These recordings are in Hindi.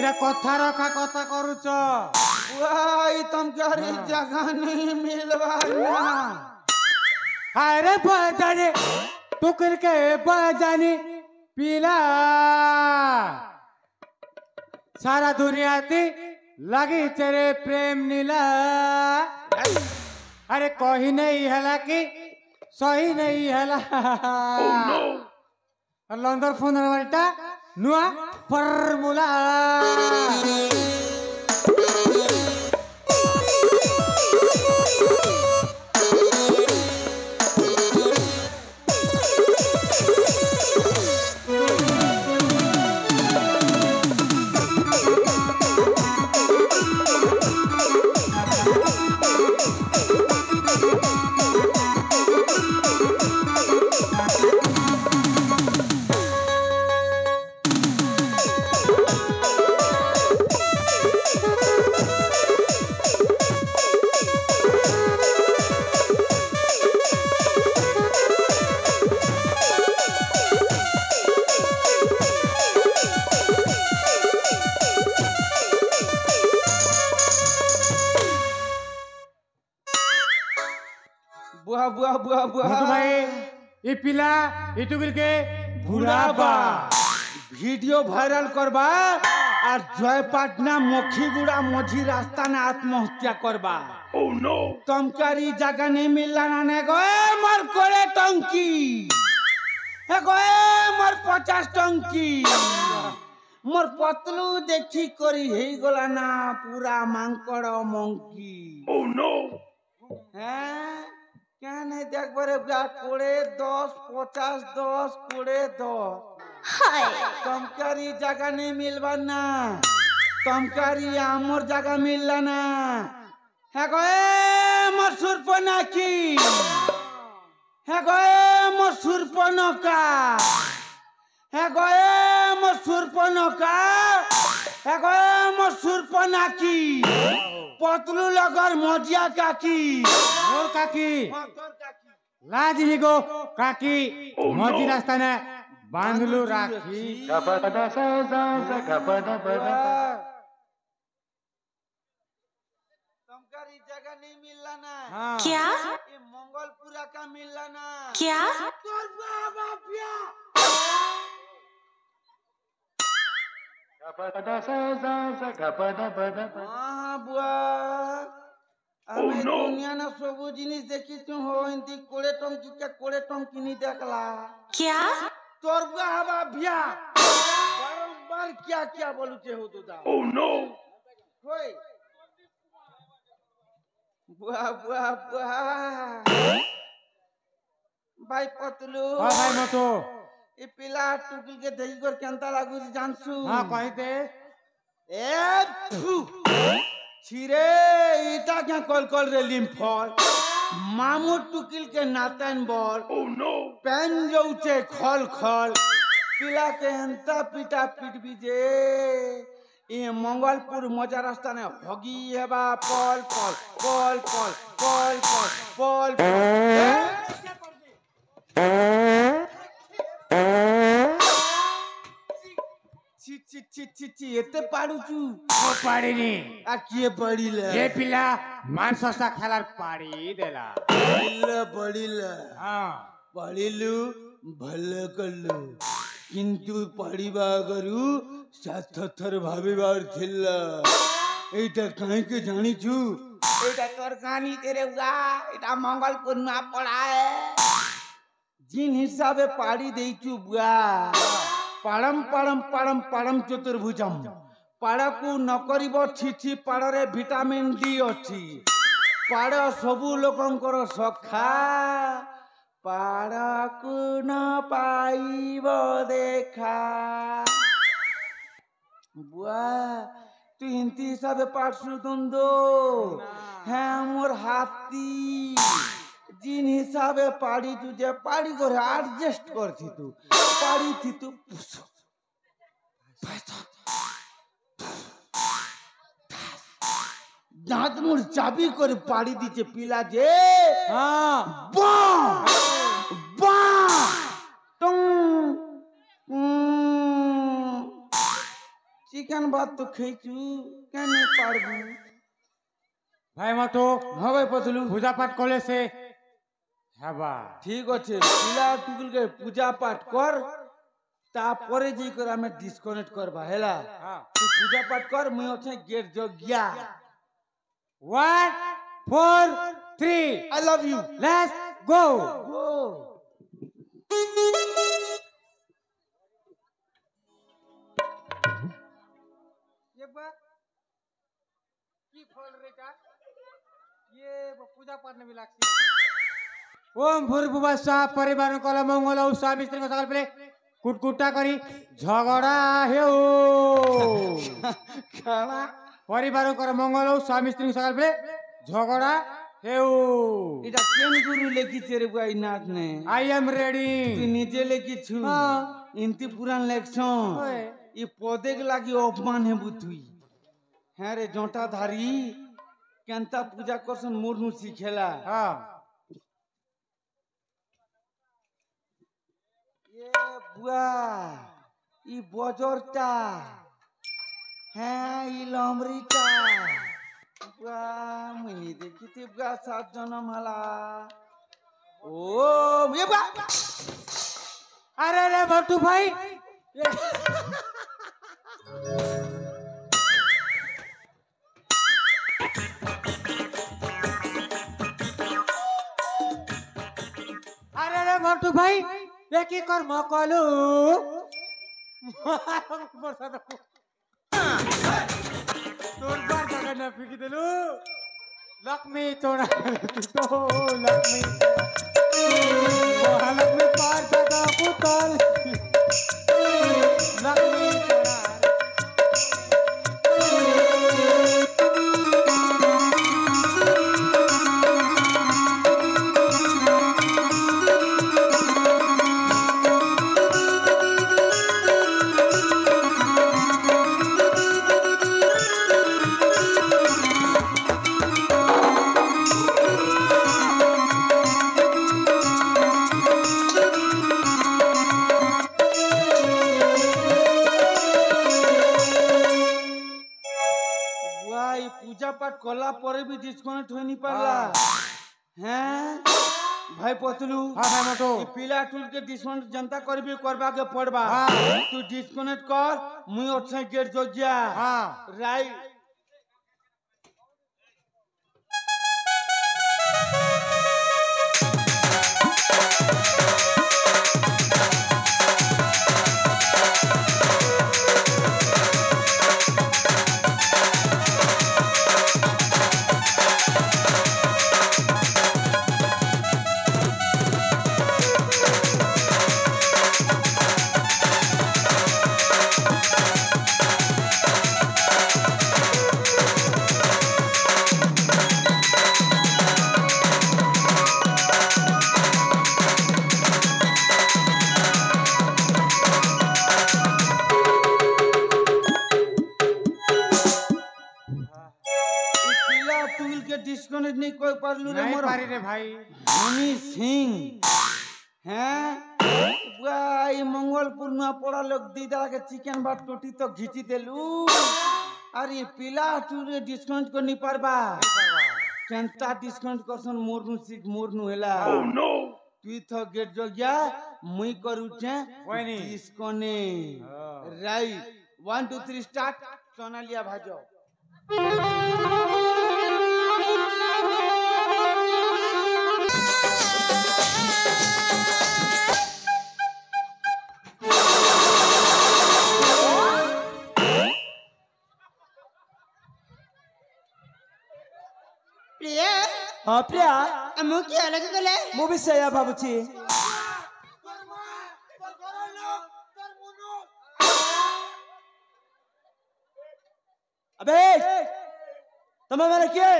ଏଇଟା କଥା ରଖା କଥା କରୁଛ भाई तुम क्या रे जगह नहीं मिलवा अरे बजाने टुकड़ के बजाने पीला सारा दुनिया थी लगी तेरे प्रेम नीला अरे कोई नहीं हला कि सही नहीं हला लंदर फोन वालटा नुआ फॉर्मूला बुआ बुआ बुआ बुआ भाई ये पिला इटुगिल के बुढ़ाबा वीडियो वायरल करबा और जयपाटना मखीगुड़ा मझी रास्ता ने आत्महत्या करबा तमकारी जगह नहीं मिलला ना गए मर करे टंकी हे गए मर 50 टंकी मोर पतलू देखी करी हे गला ना पूरा मांकड़ मंकी हैं क्या नहीं देख बरे कोड़े 10 50 10 कोड़े 10 तमकारी जगह नहीं मिलबा ना तमकारी आमर जगह मिलला ना है गए मोर सुरपनाकी है गए मोर सुरपनका है गए मोर सुरपनका है गए मोर सुरपनाकी पतलू लगन मजिया काकी और काकी लाजमी गो काकी मजी रास्ता ने बांधलू राखी तमकारी जगह नहीं मिलला ना हाँ। क्या ये मंगलपुरा का मिलला ना क्या तोर बाबा पिया हाँ बुआ हमें दुनिया ना सबू जिनिस देखी तू हो इंती कोड़े टंकी के कोड़े टंकी नहीं देखला क्या तोर बाबा पिया बारंबार क्या क्या बोलू चे हो तो दा होय बुआ बुआ बुआ भाई पतलू हाँ भाई मतो ए पिला टुकिल के दही कर केंता लागू जानसु हाँ कही दे ए फू छिरे इटा क्या कॉल कॉल रे लिम्फल मामू टुकिल के नातन बोल पेन जौचे खल खल पिला के अंता पिटा पिट बीजे ये मंगलपुर मजा रास्ता ने होगी है बा पल पल पल पल पल पल पल ची ची ची ची ची एते पाडुचु ओ पाड़ीनी आ किए पड़िला ये पिला मान सस्ता खेलार पाड़ी देला पड़िला पड़िला हाँ पड़िलु भले कल्लु किंतु पड़िबा करू सात थर भाबिबार थिल्ला एटा काहे के जानिछु एटा तोर कहानी तेरे हुआ एटा मंगलपुर में पड़ाए जिन हिसाबे पाड़ी देइछु बुआ पाड़म पाड़म पाड़म पाड़म चतुर्भुजम पाड़कू न करिब छिछि पाड़रे विटामिन डी अछि पाड़ सबु लोकंकर सखा पाड़कू न पाइब देखा बुआ तू हिंदी हिसाबे पाड़सु दंदो है मोर हाथी जिन हिसाबे पाड़ी तुझे पाड़ी करे एडजस्ट करती तू पाड़ी थी तू दांत मुर चाबी कर पाड़ी दीचे पिला जे हाँ बा बा टंग चिकन भात तो खेचू क्या नहीं पारबू भाई मतो हाँ भाई पतलू पूजा पाठ कले से हेबा ठीक अच्छे पिला टुकुल के पूजा पाठ कर तापरे जी कर हमें डिस्कनेक्ट करबा हेला हां तू पूजा पाठ कर मुई अच्छे गेट जो गया 1 4 3 I love you let's go go ये बा की फल रेटा ये पूजा पाठ में भी लागसी ओम भूर्भुवस्सुः परिवार कल मंगल स्वामी स्त्री को सकल पले कुटकुटा करी झगड़ा हेउ खाना परिवार कर मंगल स्वामी स्त्री को सकल पले झगड़ा हेउ इटा केन गुरु लेखी तेरे बुआ नाथ ने आई एम रेडी तू निजे लेखी छु हाँ। इंती पुरान लेखछो ओए। ये पौधे के लागी अपमान है बुतुई हैं रे जोंटा धारी केंता पूजा करसन मोरनु सिखेला हां ये बुआ ई बजरटा हैं ई लमरीटा बुआ मुनी देखी थी बुआ 7 जन्म हला ओ ये बुआ अरे रे भट्टू भाई अरे रे भट्टू भाई ये की कर मकलू तोर बार जगह न फिकी देलू लक्ष्मी तोरा तो लक्ष्मी महालक्ष्मी पार सदा पुतल लक्ष्मी तोरा पूजा पाठ कला पर भी डिस्कनेक्ट हो नहीं पाला हैं भाई पतलू हां भाई मतो ई पिला टूल के डिस्कनेक्ट जनता करबी करबा के पड़बा हाँ। तू डिस्कनेक्ट कर मुई अच्छा गेट जो गया हां राइट डिस्कनेक्ट नहीं कोई पारलू रे नहीं मोर पारी रे भाई हनी सिंह हैं बुआ मंगलपुर में पड़ा लोग दीदा के चिकन भात टोटी तो घिची देलू अरे पिला टूरे डिस्काउंट को नहीं पारबा केंता डिस्काउंट करसन मोरनु सिक मोरनु हेला ओह नो तू तो गेट जो गया मुई करू छे वही डिस्कनेक्ट राइट 1 2 3 स्टार्ट सोना लिया भाजो हाँ प्रिया मु की अलग गले मु भी सया बाबूजी अबे तुम्हें मैंने किए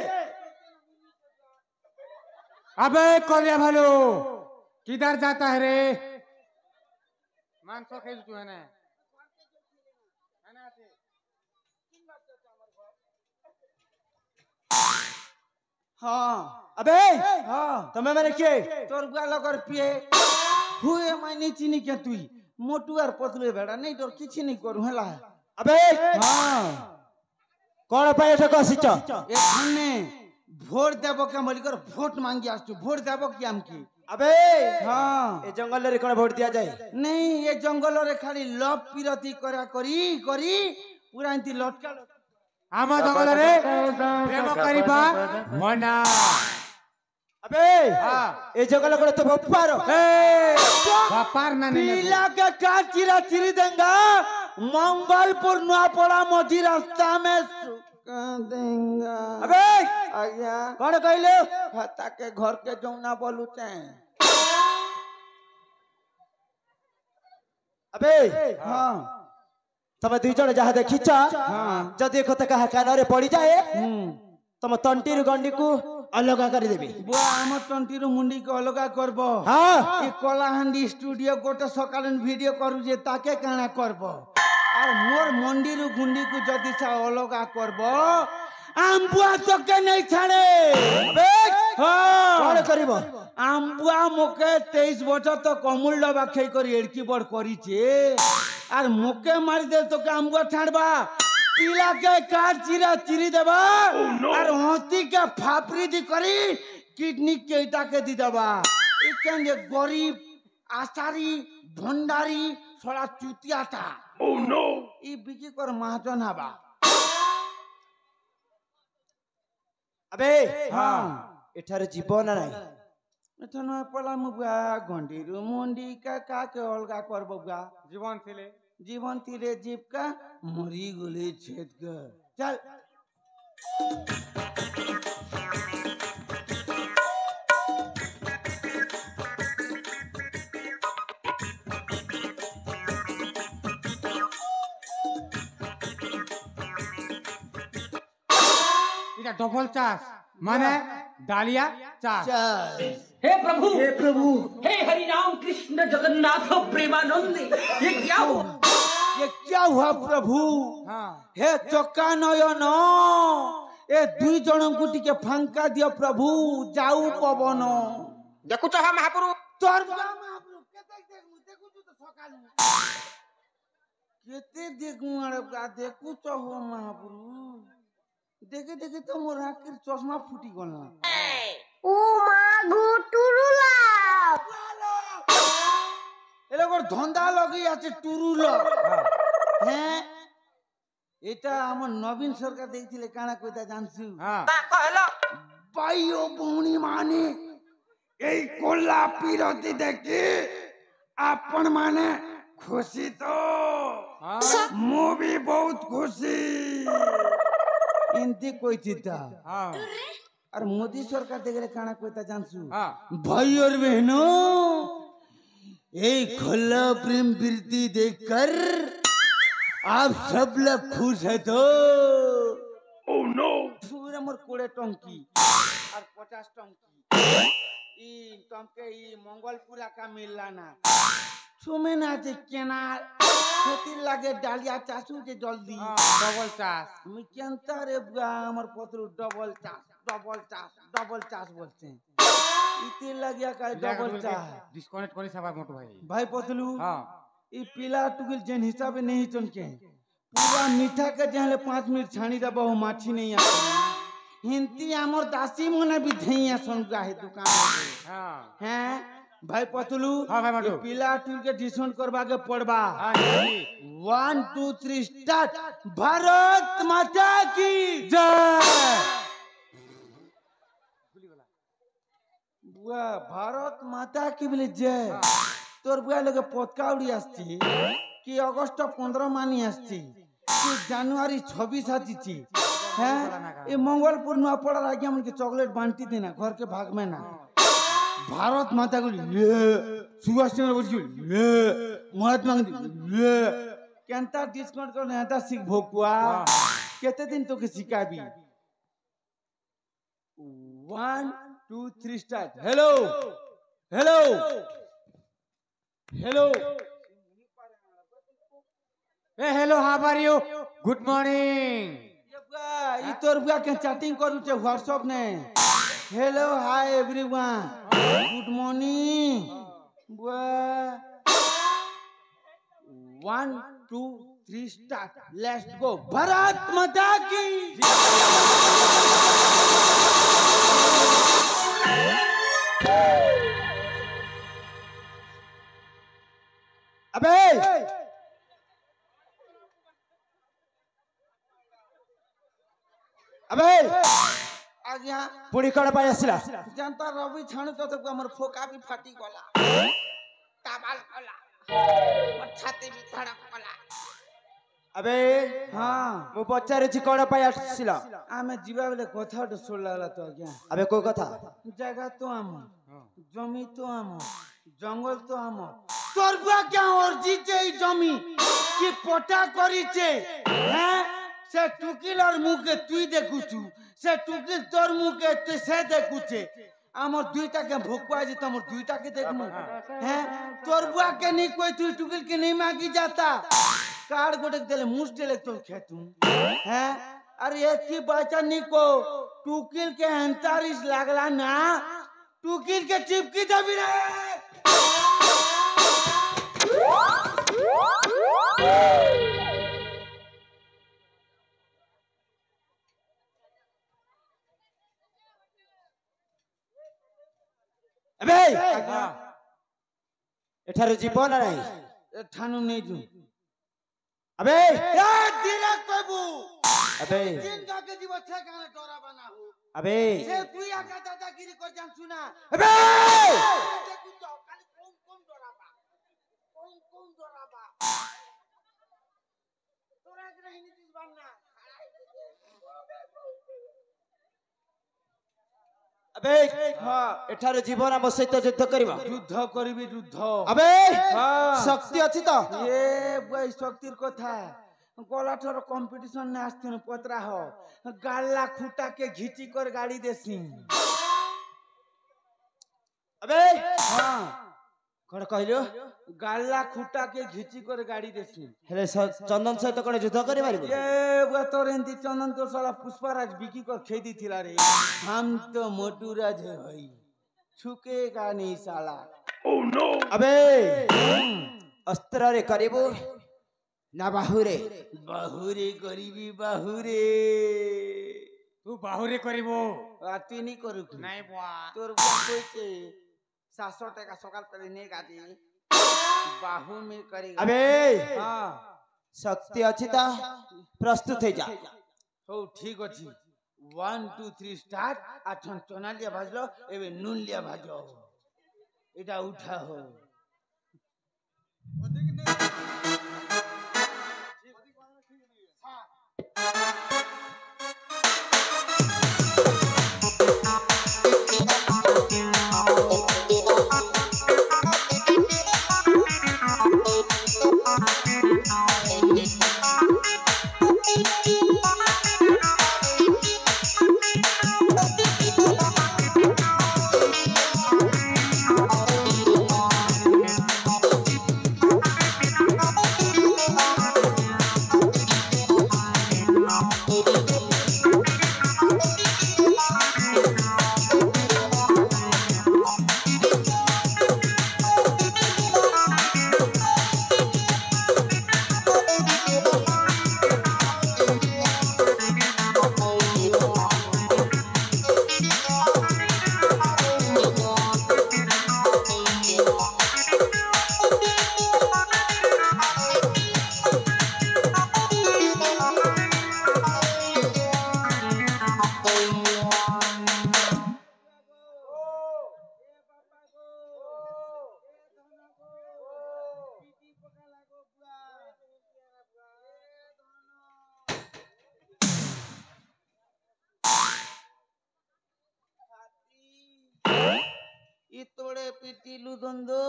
अबे कोलिया भालू किधर जाता है रे मांसो खेल तू है ना हाँ अबे हाँ तुम्हें मैंने किए तोर गाल कर पिए हुए मैं नहीं चिनी क्या तुई मोटू और पतलू बेड़ा नहीं डर किछि नहीं करू हला अबे हाँ कौन पाए एठक आसिच एखने भोट देव के मलिकर भोट मांगी आसु भोट देव कि आमकी अबे हाँ ए जंगल रे कौन भोट दिया जाए नहीं ये जंगल रे खाली लव पिरती करा करी करी पूरा इंती लटका आम जंगल रे प्रेम करिबा मना अबे हाँ। ए जंगल को तो बप्पार बापार ना नहीं पीला के काट चिरा चिरी देंगा मंगलपुर नुआपड़ा मोदी रास्ता में सुका देंगा अबे आज्ञा कौन कहले खाता के घर के जौना बोलुते अबे हाँ तमे दुई जण जहा देखिछ हाँ जदि एक कथा कहा कान रे पड़ी जाए तम तंटी रु गंडी को अलग कर देबी बुआ आम टंटी रु मुंडी के अलगा करब हां ये कलाहांडी स्टूडियो गोटे सकाल वीडियो करू जे ताके काना करब और मोर मंडी रु गुंडी को जदि सा अलगा करब आम्बुआ तो के नहीं छाड़े अबे हाँ कौन करिवो आम्बुआ मोके 23 बछर तो कमुल डबा खेई कर एड़की बड़ करिछे और मोके मारी दे तो के आम्बुआ छाड़बा पीला के काट चिरा चिरी देबा और होती के फापरी दी करी किडनी केटा के दी देबा इकन जे गरीब आसारी भंडारी छोड़ा चुतियाटा ओह नो ई बिकी कर महाजन हबा अबे हाँ एठारे जीवन नाही एठन पला मुगा गंडीरु मुंडी का के अलगा करब बुआ जीवन थिले जीवन तीरे जीव का मरी गुली छेद कर चल इटा डबल चास माने डालिया चास चल हे प्रभु हे हरि राम कृष्ण जगन्नाथ प्रेमानंद ये क्या हुआ ये क्या हुआ प्रभु हाँ हे चक्का नयन ए दुई जन को टिके फांका दियो प्रभु जाऊ पवन देखु तो महाप्रभु तोर महाप्रभु केते देखु तो सकालू केते देखू अरे का देखु तो हो महाप्रभु देखे देखे तो मोर आखिर चश्मा फुटी गला ও মা গো টুরুলা এ লগর ধন্দা লগি আছে টুরুল হ্যাঁ এটা আমার নবীন সরকার দেখছিলে কানা কইতা জানছু हाँ कहला ভাইও বৌনি মানে এই কোল্লা পিরতি দেখি আপন মানে খুশি তো हाँ মু भी बहुत খুশি ইনতি কইতিতা हाँ আর মোদি সরকার দেখলে কানা কইতা জানছু हाँ भाई और बहनों एक खुला प्रेम प्रीति देखकर आप सब लोग खुश है तो ओह नो पूरा मोर 20 टंकी और 50 टंकी ई टंके ई मंगलपुरा का मिलला ना सुमे ना जे केना खेती लागे डालिया चासू जे जल्दी डबल चास আমি কেনতা রে বুয়া আমার পত্র डबल चास बोलते हैं इते लगिया का डबल चास डिस्कनेक्ट करी सभा मोटो भाई भाई पतलू हाँ ई पीला टुकिल जेन हिसाबे नहीं चनके पूरा मीठा के जहले 5 मिनट छानी दबा हो माछी नहीं आती हिंती हमर दासी मने भी धैया सुनगा है दुकान हाँ हैं भाई पतलू हाँ भाई मटू। ई पीला टुल के डिस्काउंट करवा के पड़बा हाँ जी 1 2 3 स्टार्ट भारत माता की जय बुआ भारत माता की बोले जय তোর বুয়া লগে পতকা উড়ি আসছি কি অগস্ট 15 মানি আসছি কি জানুয়ারি 26 আসছি হ্যাঁ এই মঙ্গলপুর নুয়াপড়ার আগে আমাকে চকলেট বান্টি দেনা ঘর के भाग में ना भारत माता को ले सुभाष चंद्र बोस को ले महात्मा गांधी ले केनता डिस्काउंट कर नेता सिख भोकुआ केते दिन तो के सिखाबी 1 2 3 स्टार्ट हेलो हेलो हेलो ए hello how are you good morning ई तोर बुआ के चैटिंग करू छे व्हाट्सएप ने hello hi everyone good morning बुआ 1 2 3 स्टार्ट लेट्स गो भारत माता की अबे अबे आज्ञा पुणी कण पाई आसिला जनता रवि छाणु तो हमर फोका भी फाटी गला काबाल गला और छाती भी धड़क गला अबे हां मु पचारे कण पाई आसिला आमे जीवा बेले कथा तो सुनला तो आज्ञा अबे को कथा जगह तो आम जमी तो आम जंगल तो आम तोर बुआ क्या अर्जी छे ई जमी कि पटा करी छे हैं से टुकिल और मुंह के तुई देखुछु से टुकिल तोर मुंह के ते से देखुछे हमर दुईटा के भोकवा जे तमर दुईटा के देखमु हैं तोर बुआ के नहीं कोई तुई टुकिल के नहीं मांगी जाता कार्ड गोटे देले मुस देले तो खेतू हैं अरे ये की बच्चा निको टुकिल के अंतरिस लागला ना टुकिल के चिपकी दबी रे अबे एठारे जीवन नहीं ठानु नहीं जू अबे ए दिले कबू अबे जिंदा के जीव छे काने डरा बना हो अबे से तुई आका दादागिरी कर जान सुना अबे देखु तो खाली कौन डराबा कौन डराबा तोरा के नहीं नीति बनना अबे हां एठारे जीवन हम सहित युद्ध करबा युद्ध करबी युद्ध अबे हां शक्ति अछि तो ये भाई शक्तिर कथा गोलाठर कंपटीशन ने आस्थिन पतरा हो गाला खूटा के घिची कर गाड़ी देसी अबे हां कोन कहलियो गाला खूटा के घिची कर गाड़ी देसी हेले चंदन सहित कोन युद्ध करि मारिबो ये बतोर एंती चंदन तो साला पुष्पराज बिकी कर खेदी थिला रे हम तो मोटूराज है भाई छुकेगा नहीं साला ओह नो अबे अस्त्र रे करिबो ना बाहुरे बाहुरे करीबी बाहुरे तू बाहुरे करिबो आती नहीं करू की नहीं बुआ तोर बुआ कइसे 700 টাকা সকাল পেলে নে গাদি बाहु में करेगा अबे हां शक्ति अछि ता प्रस्तुत हे जा हो ठीक अछि 1 2 3 स्टार्ट आठन चना लिया भाजलो एबे नून लिया भाजो एटा उठा हो इतोड़े पिटीलू दंदो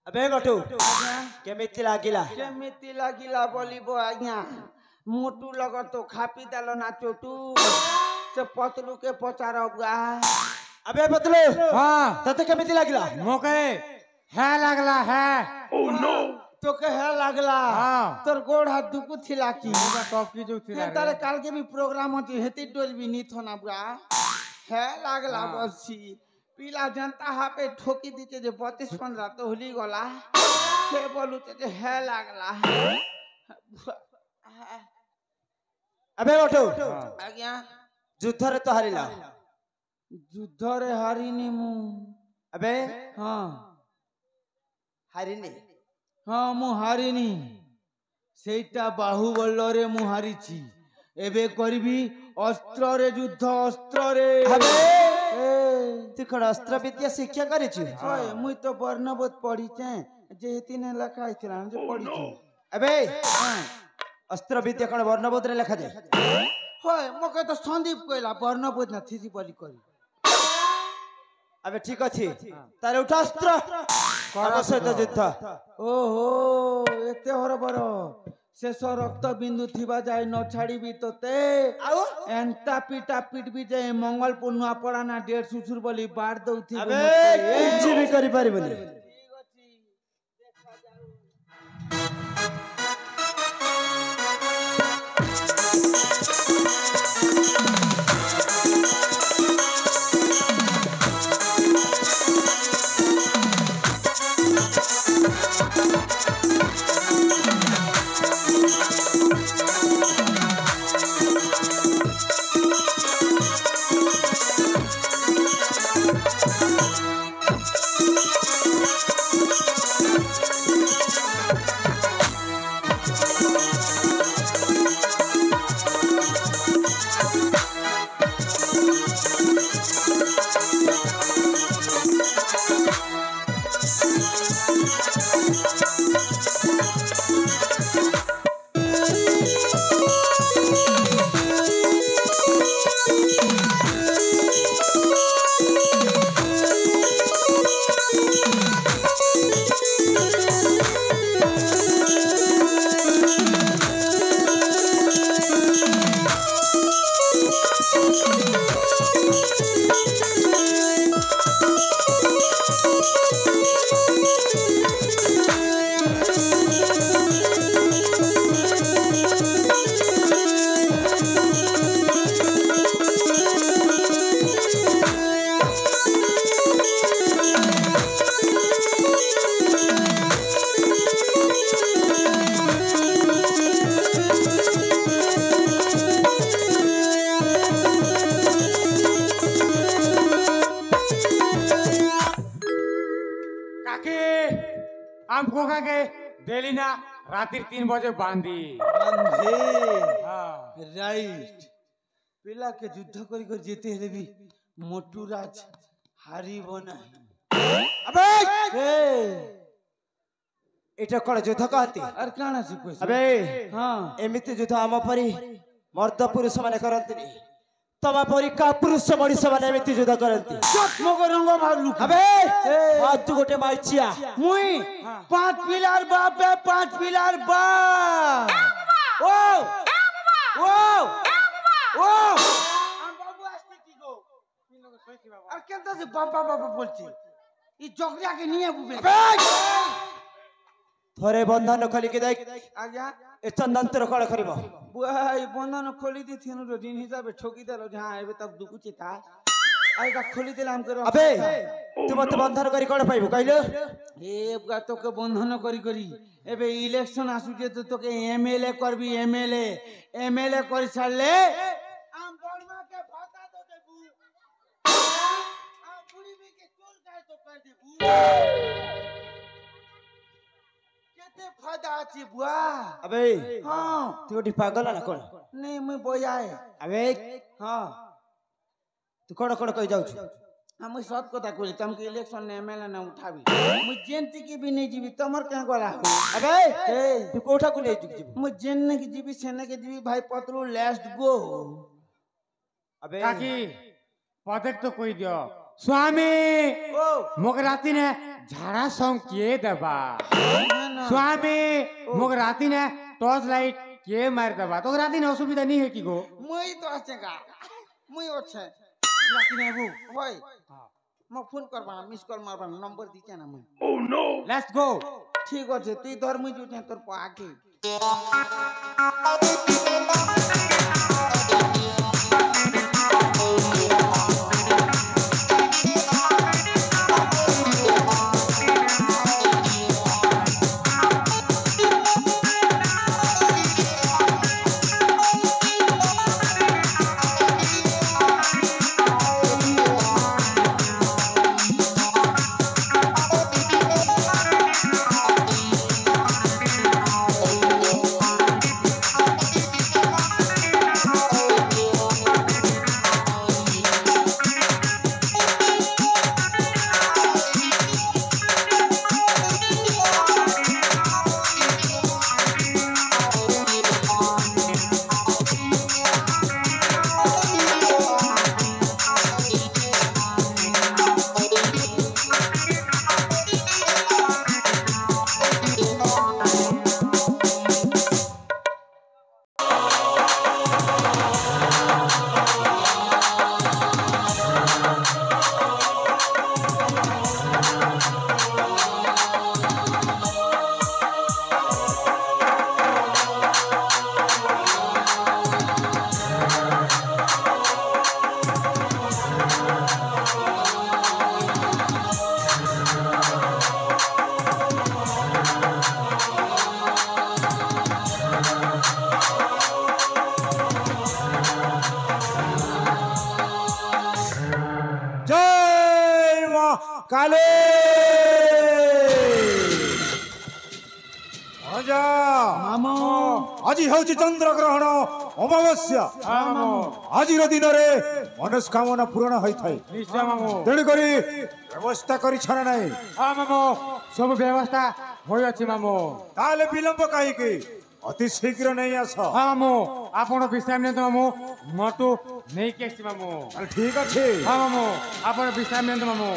अबे बटू केमिति लागिला केमिति लागिला बोलिबो आज्ञा मोटू लगर तो खापी दालो ना चोटू से पतलू के पचारो बुआ अबे बतलो हां तते केमिति लागिला मोके है लागला है ओह नो तो के है लागला हां तोर गोड़ हाथ दुकु थिला की मोगा टॉप की जो थिला तारे काल के भी प्रोग्राम होती हेती डोल भी नी थोना बुआ है लागला बसी পিলা जनता হাপে ঠকি দিতে যে 32-15 তো হলি গলা সে বলুতে যে হে লাগলা अबे ओठो আজ্ঞা যুদ্ধরে তো হারিলা যুদ্ধরে হারিনি মু अबे হ্যাঁ হারিনি হ্যাঁ মু হারিনি সেইটা বাহুবলরে মু হারিছি এবে করবি অস্ত্রে যুদ্ধ অস্ত্রে अबे तू कोन अस्त्र विद्या शिक्षा करिछु ওই মুই তো বর্ণবোধ পড়িছে যেহেতিনে লেখা আইছিলা যে পড়িছি अबे अस्त्र विद्या कोन वर्णबोध रे लिखा जाय হয় মকে তো সন্দীপ কইলা বর্ণবোধ না থিসি বলি করি अबे ठीक अछि तारे उठा अस्त्र अवश्य तो युद्ध ওহো এতে হরবর শেষ রক্ত বিন্দু থিবা যায় ন ছাড়িবি তোতে आउ এন্তা পিটা পিটবি যে মঙ্গলপুর নুয়াপড়া না 1.5 সুসুর বলি বার দউথি अबे किछि भी करि परिबनी हमको के डेली ना रात्रि 3 बजे बांधी बंधे हाँ राइट पिला के युद्ध करी कर जेते हेले भी मोटू राज हारी बना अबे ए एटा कोन युद्ध कहती अर काना से कोई अबे हां एमिति युद्ध आम परी मर्द पुरुष माने करंती तमा परी का पुरुष मଣିଷ माने एमिति युद्ध करंती चुप मगो रंग भालू अबे आज तू गोटे माइचिया मुई 5 पिलार बाप है 5 पिलार बाप ओ ओ ओ हम बाबू আসছে কি গো আর কেনতা সে বাবা বাবা বলছি ই জগড়িয়া के নিয়ে বুবে थोरे बंधन खोली के देख आज्ञा ए चंदंतर कोन करिवो बुआई बंधन खोली दी थीनु रो दिन हिसाबे ठोकी देलो जहां एबे तब दुकुची था आइगा खोली देला हम करो अबे तू मत बंधन करी कोन पाइबो कहलो ए बुआ तो के बंधन करी करी एबे इलेक्शन आसु जे तो के एमएलए करबी एमएलए कर छाड़ले आम बड़मा के भाता तो देबू आ बुढ़ी भी के चोल काय तो कर देबू केते फायदा अछि बुआ अबे हां तू गोटी पागल ना कोन नहीं मैं बोयाए अबे हां तू कोन कोन कहि जाउ छु हम सब कथा कहली तुमके इलेक्शन ने एमएलए ने उठाबी मु जेनती की भी नहीं जीवी तमर क्या गला हो अबे तू कोठा को ले जुक जीव मु जेन की जीवी सेने के जीवी भाई पतलू लास्ट गो अबे काकी पदक तो कोई दियो स्वामी ओ मोक राती ने झाड़ा सॉन्ग किए दबा ना स्वामी मोक राती ने टॉर्च लाइट के मार दबा तो राती ने असुविधा नहीं है की गो मुई तो आछेगा मुई ओछे राती ने वो होय म फोन करबा मिस कॉल मारबा नंबर दीचे ना मुई लेट्स गो ठीक আছে তুই ধর মুই জুতে তোর পাকে काले भणजा मामो आज हूँ चंद्र ग्रहण अमावस्या आज दिन में मनस्कामना पूरण होता है निश्चय मामू तेणुक व्यवस्था कर छाड़ा नहीं हाँ मामू सब व्यवस्था हो अच्छी मामू ताले विलंब कहीं अति शीघ्र नहीं आस हाँ मामू आपण विश्राम नियंतु मामू मटू नहीं केसी मामू ठीक अच्छे हाँ मामू आपण विश्राम नियंतु मामू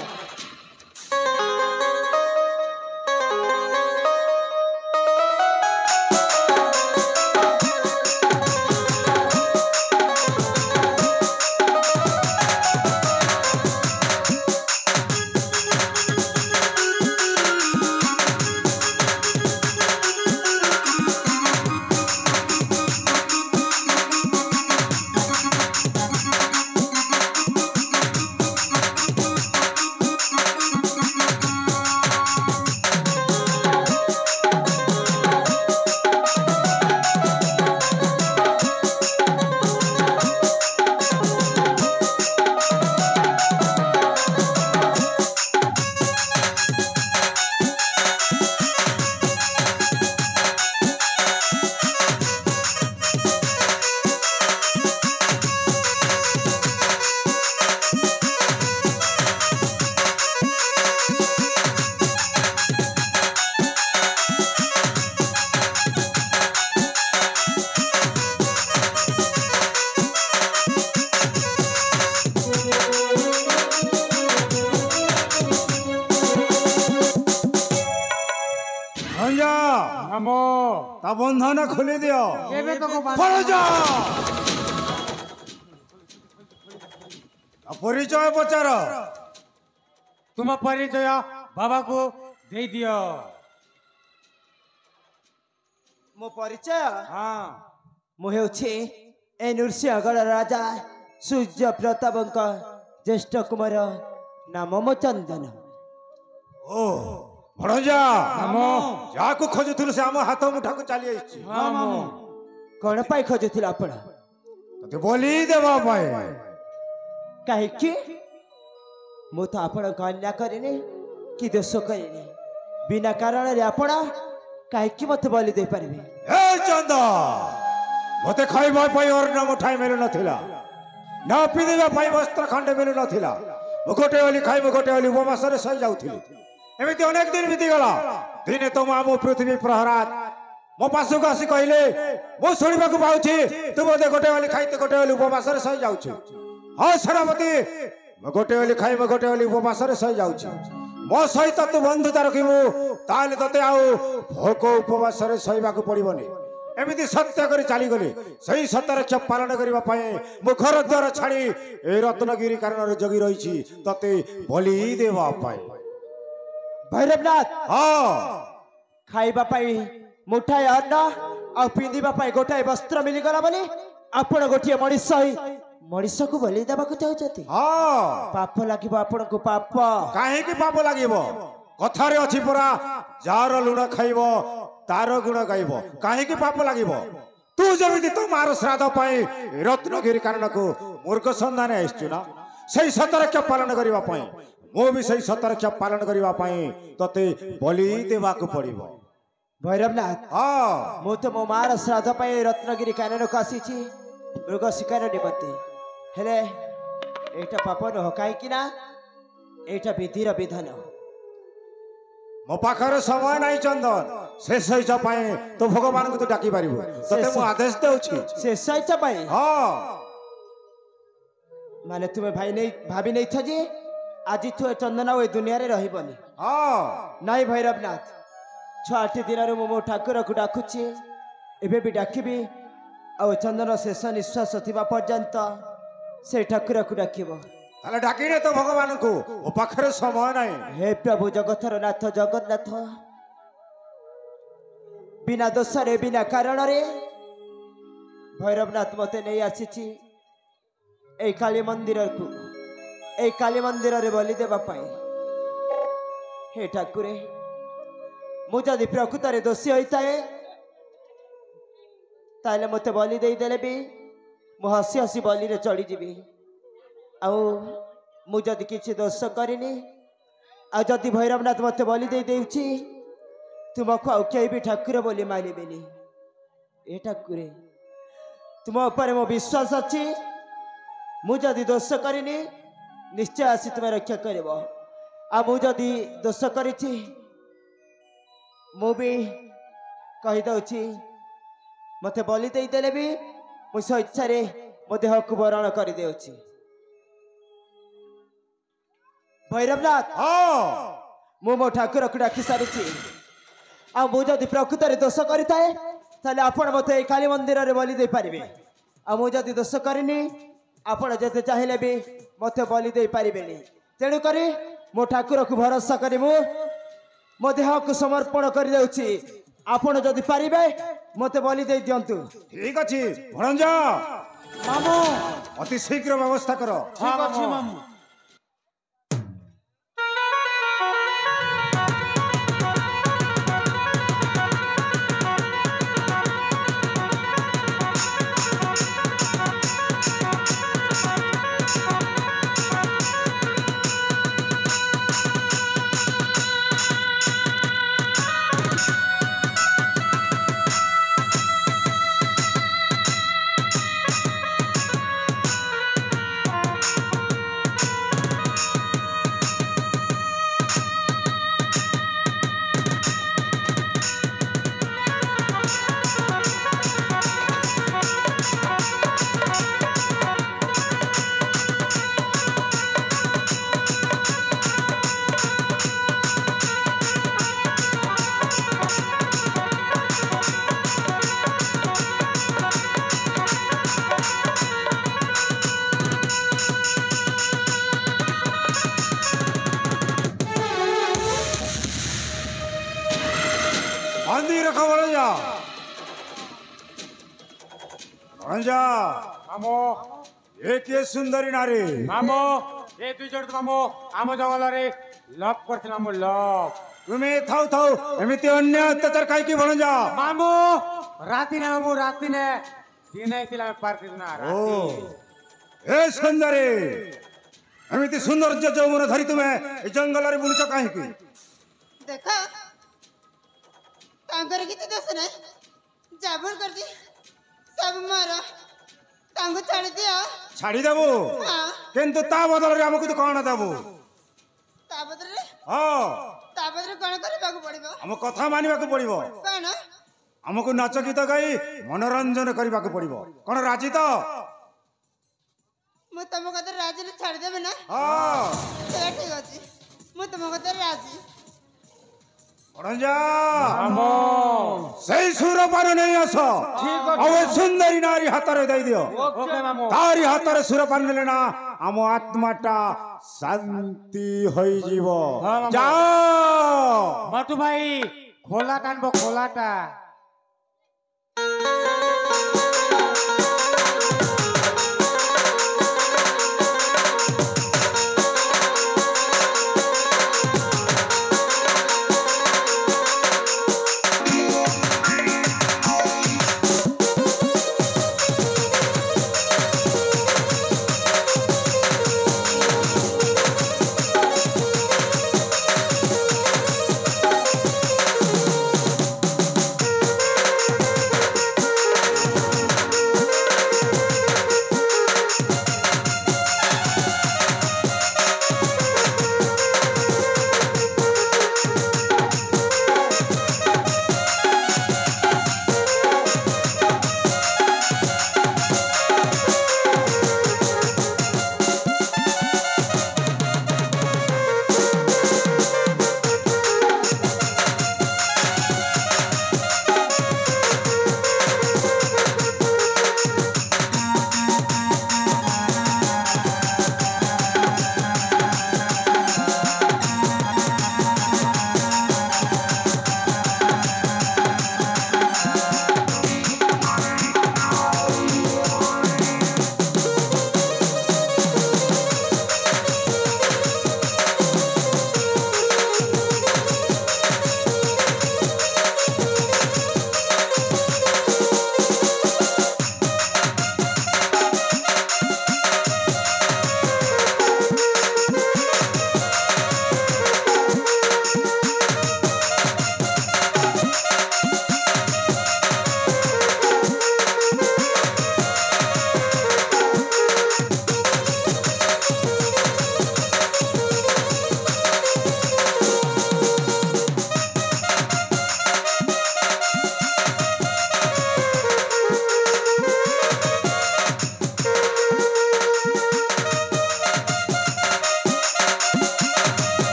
मामू ता बंधन खोली दियो केबे तो को फरजा परिचय पचार तुम परिचय बाबा को दे दियो मो परिचय हाँ मु हेउछि ए नृसिंहगढ़ राजा सूर्य प्रतापक ज्येष्ठ कुमार नाम मो चंदन ओ भणजा मामू जाको खोजुथुलु से आम हाथ मुठा को चली आइछि हाँ मामू कौन पाई खोजुथिल आपण तते बोली देबा पाए काहेकि मु तो आपण कन्या करिनी कि दोष करिनी बिना कारण रे आपण काहेकि मते बलि दे परबे ए चंद मते खाइबा पाई अन्न मुठाई मिलु नथिला ना पिदिबा पाई वस्त्र खंडे मिलु नथिला मु गोटे वाली खाइबो गोटे वाली उपवास रे सही जाउथिली एमिति अनेक दिन बीती गला दिने तो मामो पृथ्वी प्रहरात मो पासु को आसी कहले मो सुनिबा को पाउछि तू बोधे गोटे वाली खाइते गोटे वाली उपवास रे सही जाउछि हां सेनापति मो गोटे वाली खाइबो गोटे वाली उपवास रे सही जाउछि मो सहित तू बंधुता रखिबो ताले तते आउ भोक उपवास रे सहीबा को पड़िबनी एमिति सत्य करी चली गली सही सत्य रक्षा पालन करबा पाए मो घर द्वार छाड़ी ए रत्नगिरी कारण रे जगी रहिछि तते बलि देबा पाए भैरवनाथ हां खाइबा पाई मुठाए अन्न आ पिंदिबा पाई गोटाए वस्त्र मिली गला बोली आपण गोटिए मଣିଷ को बलि देबा को चाहते हां पाप लागिबो आपण को पाप काहे की पाप लागिबो कथारे अछि परा जार लुण खाइबो तार गुण गाइबो काहे की पाप लागिबो तू जमिति तो मार श्राद्ध पाई रत्नगिरी कारण को मूर्ख संधान आइछु ना सही सतरक्षा पालन करबा पाई मो भी सही सतरक्षा पालन करबा पाई तते बलि देबा को पड़िबो भैरवनाथ हां मु तो मो मार श्राद्ध पाई रत्नगिरी कानन को आसीछि मृग शिकार निमंते हेले एटा पाप न काहे कि ना एटा विधिर विधान मो पाखर समय नहीं चंदन शेष इच्छा पाए तो भगवान को तो डाकी पारिबो तते मो आदेश देउछि शेष इच्छा पाई हां माने तुम्हें भाई नहीं भाभी नहीं था जे आज तू चंदना ए दुनिया रे रहिबनी हां नहीं भैरवनाथ 6-8 दिन रे मो ठाकुर को डाकुछि एबे भी डाकिबी आ चंदन शेष निश्वास थिबा पर्यंत से ठाकुर को डाकिबो ताले डाकिने तो भगवान को ओ पाखरे समय नहीं हे प्रभु जगतर नाथ जगन्नाथ बिना दोष रे बिना कारण रे भैरवनाथ मते नहीं आसीछि ए काली मंदिर को ए काली मंदिर रे बलि देबा पाई हे ठाकुरे मु जदि प्रकृत रे दोषी होता है ताले मते बलि देई देले भी मु हसी हसी बलि रे चढ़ी जीवी आउ मु जदि किछि दोष करिनी आ जदि भैरवनाथ मत बलि दे देउछि तुमको आउ केही भी ठाकुर बोली मानिबेनी ए ठाकुरे तुम ऊपर मो विश्वास अछि मु जदि दोष करिनी निश्चय आसी तुम रक्षा करब आ मु जदि दोष करिछि मु भी कहि दउछि मते बलि दे देले भी मु स्वेच्छा रे मो देह को वरण कर देउछि भैरवनाथ मु मो ठाकुर को डाकी सारिछि आ मु जदि प्रकृत रे दोष करिताए ताले आपण मते ए काली मंदिर रे बलि दे पारिबे आ मु जदि दोष करिनी आपण जते चाहिले भी मते बलि दे पारिबेनी तेणु करी मो ठाकुर को भरोसा करी मो देह को समर्पण कर देउछि आपण जदि पारिबे मते बलि दे दियंतु ठीक अछि भणंजा मामू अति शीघ्र व्यवस्था करो ठीक अछि मामू मंदिर रखो भणंजा भणंजा मामू एक ये सुंदरी नारी मामू ए दुई जण मामू आम जंगल रे लव करथिला मामू लव तुम्हें थाउ थाउ एमिति अन्य अत्याचार काई की भणंजा मामू राती ने मामू राती ने दिन आइतिला पार करना ओ राती ए सुंदरी एमिति सौंदर्य जौवन धरी तुम्हें ए जंगल रे बुलुच काहे की देखा तांकर किसी दोष नहीं जाबुर कर दी सब मारा तांको छाड़ दिया छाड़ी देबो हाँ किंतु ता बदल रे हमकु तो कोन देबो ता बदले हां ता बदले कौन करबाको पड़िबो हम कथा मानिबा को पड़िबो कौन हमकु नाच गीत गाई मनोरंजन करबा को पड़िबो कोन राजी तो मु तुम कदर राजी ने छाड़ देबे ना हां तो ठीक अछि मु तुम कदर राजी भणंजा मामू सही सुरपान नहीं आस अब सुंदरी नारी हाथ रे दे दियो ओके मामू तारी हाथ रे सुरपान ले ना आम आत्माटा शांति होई जीवो हाँ, मामू। जाओ मटू भाई खोला टानबो खोलाटा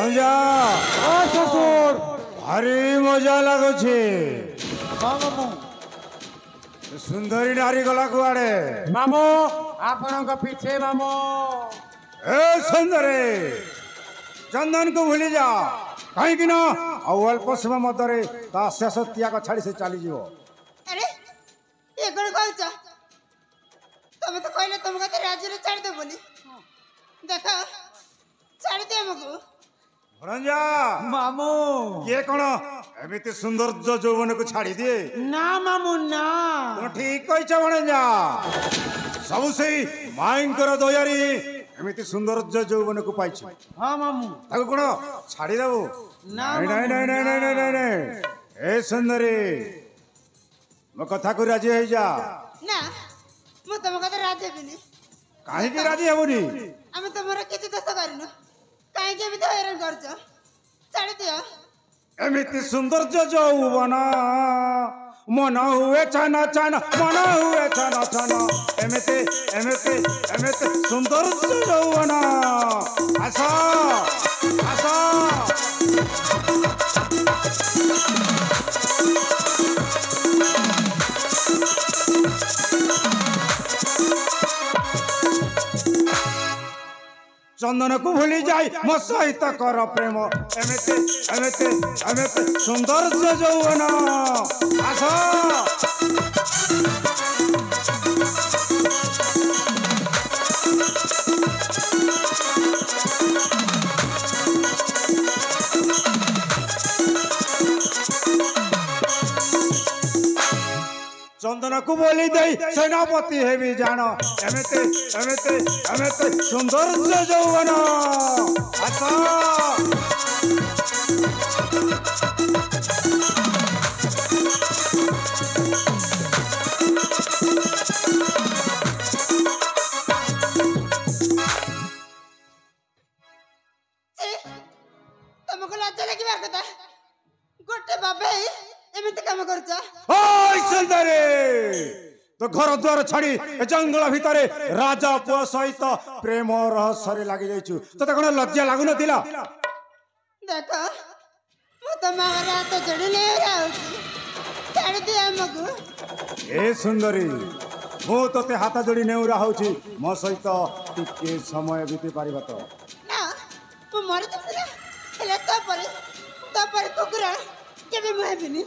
ଭଣଜା শ্বশুর ଭାରି ମଜା ଲାଗୁଛି ମାମୁ ସୁନ୍ଦରୀ ନାରୀ ଗଲା କୁଆଡେ ମାମୁ ଆପଣଙ୍କ ପିଛେ ମାମୁ ଏ ସୁନ୍ଦରୀ ଚନ୍ଦନକୁ ଭୁଲି ଯା କାହିଁକି ନା ଆଉ ଅଳ୍ପ ସମୟ ମଧ୍ୟରେ ତା ଶେଷ ତ୍ୟାଗ ଛାଡ଼ି ସେ ଚାଲିଯିବ ଆରେ ଏ କଣ କହୁଛ ତମେ ତ କହିଲେ ତମ କଥା ରାଜ୍ୟରେ ଛାଡ଼ିଦେବ ବୋଲି ଦେଖ ଛାଡ଼ିଦିଅ ଆମକୁ ଭଣଜା ମାମୁ କିଏ କଣ ଏମିତି ସୌନ୍ଦର୍ଯ୍ୟ ଯୌବନକୁ ଛାଡ଼ି ଦିଏ ନା ମାମୁ ନା ତମେ ଠିକ କହିଛ ଭଣଜା ସବୁ ସେଇ ମାଇଙ୍କର ଦୟାରେ ଏମିତି ସୌନ୍ଦର୍ଯ୍ୟ ଯୌବନକୁ ପାଇଛି ହଁ ମାମୁ ତାକୁ କଣ ଛାଡ଼ିଦେବୁ ନାଇଁ ନାଇଁ ନାଇଁ ନାଇଁ ନାଇଁ ନାଇଁ ନାଇଁ ନାଇଁ ଏ ସୁନ୍ଦରୀ ମୋ କଥାକୁ ରାଜି ହେଇଯା ନା ମୁଁ ତମ କଥା ରାଜି ହେବିନି କାହିଁକି ରାଜି ହେବୁନି ଆମେ ତମର କିଛି ଦୋଷ କରିନୁ କାହିଁକି ଏମିତି ହଇରାଣ କରୁଛ ଛାଡ଼ିଦିଅ ଏମିତି ସୌନ୍ଦର୍ଯ୍ୟ ଯୌବନ ମନ ହୁଏ ଛନ ଛନ ମନ ହୁଏ ଛନ ଛନ ଏମିତି ଏମିତି ଏମିତି ସୌନ୍ଦର୍ଯ୍ୟ ଯୌବନ ଆସ ଆସ ଚନ୍ଦନକୁ ଭୁଲି ଯାଇ ମୋ ସହିତ କର ପ୍ରେମ ଏମିତି ଏମିତି ଏମିତି ସୌନ୍ଦର୍ଯ୍ୟ ଯୌବନ ଆସ ଚନ୍ଦନକୁ ବୋଲି ଦେଇ ସେନାପତି ହେବି ଜାଣ ଏମିତି ଏମିତି ଏମିତି ସୌନ୍ଦର୍ଯ୍ୟ ଯୌବନ ଆସ ତମକୁ ଲଜ୍ଜା ଲାଗିବାର କଥା ଗୋଟେ ବାବା ଏମିତି କାମ କରୁଛ ଓଇ ସୁନ୍ଦରୀ ତ ଘର ଦ୍ୱାର ଛାଡ଼ି ଏ ଜଙ୍ଗଲ ଭିତରେ ରାଜା ପୁଅ ସହିତ ପ୍ରେମ ରହସ୍ୟରେ ଲାଗି ଯାଇଛୁ ତତେ କଣ ଲଜ୍ଜା ଲାଗୁନଥିଲା ଦେଖ ମୁଁ ତମ ଘରେ ହାତ ଯୋଡ଼ି ନେଇ ଯାଉଛି ଛାଡ଼ିଦିଅ ଆମକୁ ଏ ସୁନ୍ଦରୀ ମୁଁ ତତେ ହାତ ଯୋଡ଼ି ନେଉରା ହଉଛି ମୋ ସହିତ ଟିକେ ସମୟ ବିତେଇ ପାରିବ ତ ନା ମୁଁ ମରିଯିବି ନା ହେଲେ ତାପରେ କୁକୁର କେବେ ମୁଁ ହେବିନି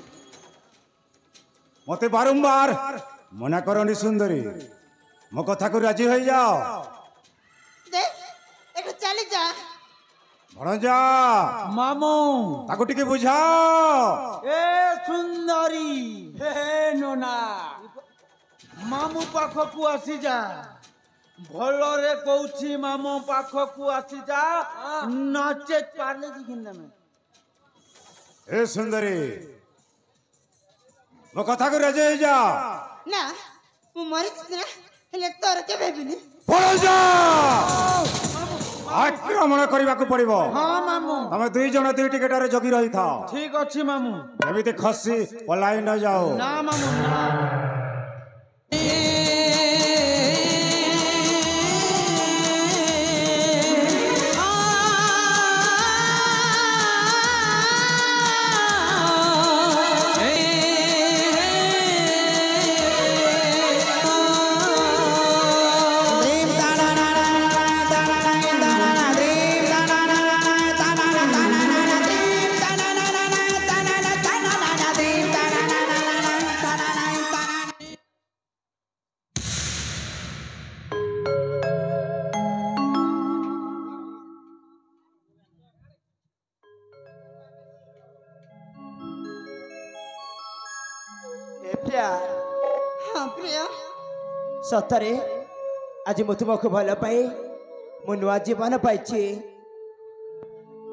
ମତେ ବାରମ୍ବାର ମନା କରନି ସୁନ୍ଦରୀ ମୋ କଥାକୁ ରାଜି ହୋଇଯାଅ ଦେଖ ଏଠୁ ଚାଲି ଯା ଭଣଜା ମାମୁ ତାକୁ ଟିକେ ବୁଝାଅ ଏ ସୁନ୍ଦରୀ ହେ ନୋନା ମାମୁ ପାଖକୁ ଆସିଯା ଭଲରେ କହୁଛି ମାମୁ ପାଖକୁ ଆସିଯା ନଚେତ ପାରଲେ ଜିଖିନ୍ଦମେ ଏ ସୁନ୍ଦରୀ ମୋ କଥାକୁ ରାଜି ହେଇଯା ନା ମୁଁ ମରିଯିବି ନା ହେଲେ ତୋର କେବେ ହେବିନି ଭଣଜା ଆକ୍ରମଣ କରିବାକୁ ପଡିବ ହଁ ମାମୁ ତମେ ଦୁଇ ଜଣ ଦୁଇଟି ଗେଟାରେ ଜଗି ରହିଥାଅ ଠିକ ଅଛି ମାମୁ ଏମିତି ଖସି ପଲାଇ ନ ଯାଉ ନା ମାମୁ ନା ହଁ ପ୍ରିୟ ସତରେ ଆଜି ମୁଁ ତୁମକୁ ଭଲ ପାଇ ମୁଁ ନୂଆ ଜୀବନ ପାଇଛି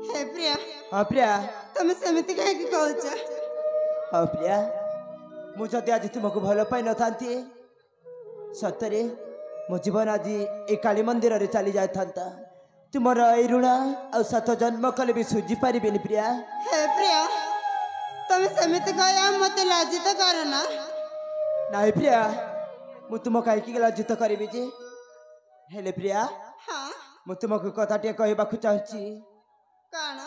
ହେ ପ୍ରିୟ ହଁ ପ୍ରିୟା ତମେ ସେମିତି କାହିଁକି କହୁଛ ହଁ ପ୍ରିୟା ମୁଁ ଯଦି ଆଜି ତୁମକୁ ଭଲ ପାଇନଥାନ୍ତି ସତରେ ମୋ ଜୀବନ ଆଜି ଏ କାଳୀ ମନ୍ଦିରରେ ଚାଲି ଯାଇଥାନ୍ତା ତୁମର ଏଇ ଋଣ ଆଉ 7 ଜନ୍ମ କଲେ ବି ସୁଝି ପାରିବିନି ପ୍ରିୟା ହେ ପ୍ରିୟ ତମେ ସେମିତି କହି ମତେ ଲଜ୍ଜିତ କର ନା ନାଇଁ ପ୍ରିୟା ମୁଁ ତୁମ କାହିଁକି ଲଜ୍ଜିତ କରିବି ଯେ ହେଲେ ପ୍ରିୟା ହଁ ମୁଁ ତୁମକୁ କଥାଟିଏ କହିବାକୁ ଚାହୁଁଛି କାଣ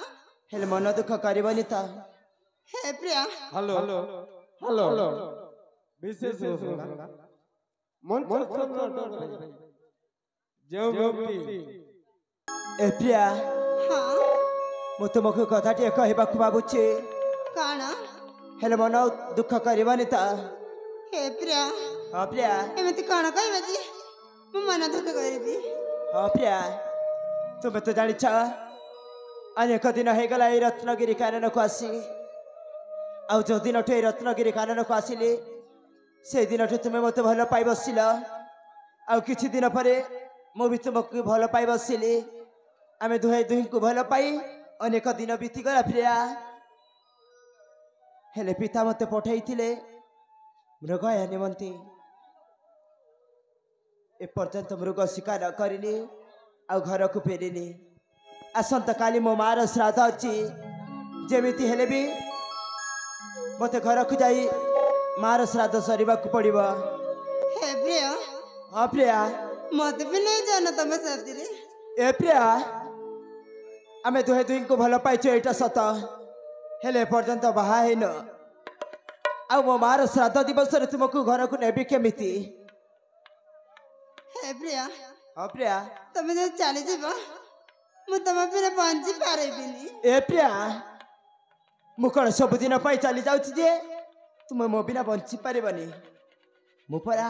ହେଲେ ମନ ଦୁଃଖ କରିବନି ତ? ହେ ପ୍ରିୟା হ্যালো হ্যালো বিশেষ ଯେଉଁ ବ୍ୟକ୍ତି ଏ ପ୍ରିୟା ହଁ ମୁଁ ତୁମକୁ କଥାଟିଏ କହିବାକୁ ଭାବୁଛି, କାଣ ହେଲେ ମନ ଦୁଃଖ କରିବନି ତ? ହେ ପ୍ରିୟା ହଁ ପ୍ରିୟା, ଏମିତି କଣ କହିବ ଯେ ମୁଁ ମନ ଦୁଃଖ କରିବି? ହଁ ପ୍ରିୟା, ତୁମେ ତ ଜାଣିଛ ଅନେକ ଦିନ ହେଇଗଲା ଏଇ ରତ୍ନଗିରି କାନନକୁ ଆସି। ଆଉ ଯେଉଁ ଦିନଠୁ ଏଇ ରତ୍ନଗିରି କାନନକୁ ଆସିଲି ସେଇ ଦିନଠୁ ତୁମେ ମୋତେ ଭଲ ପାଇ ବସିଲ। ଆଉ କିଛି ଦିନ ପରେ ମୁଁ ବି ତୁମକୁ ଭଲ ପାଇ ବସିଲି। ଆମେ ଦୁହିଁଙ୍କୁ ଭଲ ପାଇ ଅନେକ ଦିନ ବିତିଗଲା ପ୍ରିୟା। ହେଲେ ପିତା ମୋତେ ପଠାଇଥିଲେ ମୃଗୟା ନିମନ୍ତେ। ଏପର୍ଯ୍ୟନ୍ତ ମୃଗ ଶିକାର କରିନି ଆଉ ଘରକୁ ଫେରିନି। ଆସନ୍ତାକାଲି ମୋ ମାର ଶ୍ରାଦ୍ଧ ଅଛି। ଯେମିତି ହେଲେ ବି ମୋତେ ଘରକୁ ଯାଇ ମାର ଶ୍ରାଦ୍ଧ ସରିବାକୁ ପଡ଼ିବ। ହେ ପ୍ରିୟା ହଁ ପ୍ରିୟା, ମତେ ବି ନେଇ ଯାନ ତମ ସାଥିରେ। ଏ ପ୍ରିୟା, ଆମେ ଦୁହିଁଙ୍କୁ ଭଲ ପାଇଛୁ ଏଇଟା ସତ, ହେଲେ ଏପର୍ଯ୍ୟନ୍ତ ବାହା ହେଇନ। ଆଉ ମୋ ମାର ଶ୍ରାଦ୍ଧ ଦିବସରେ ତୁମକୁ ଘରକୁ ନେବି କେମିତି? ହେ ପ୍ରିୟା ହଁ ପ୍ରିୟା, ତମେ ଯଦି ଚାଲିଯିବ ମୁଁ ତମ ବିନା ବଞ୍ଚି ପାରିବିନି। ଏ ପ୍ରିୟା, ମୁଁ କ'ଣ ସବୁଦିନ ପାଇଁ ଚାଲି ଯାଉଛି ଯେ ତୁମେ ମୋ ବିନା ବଞ୍ଚି ପାରିବନି? ମୁଁ ପରା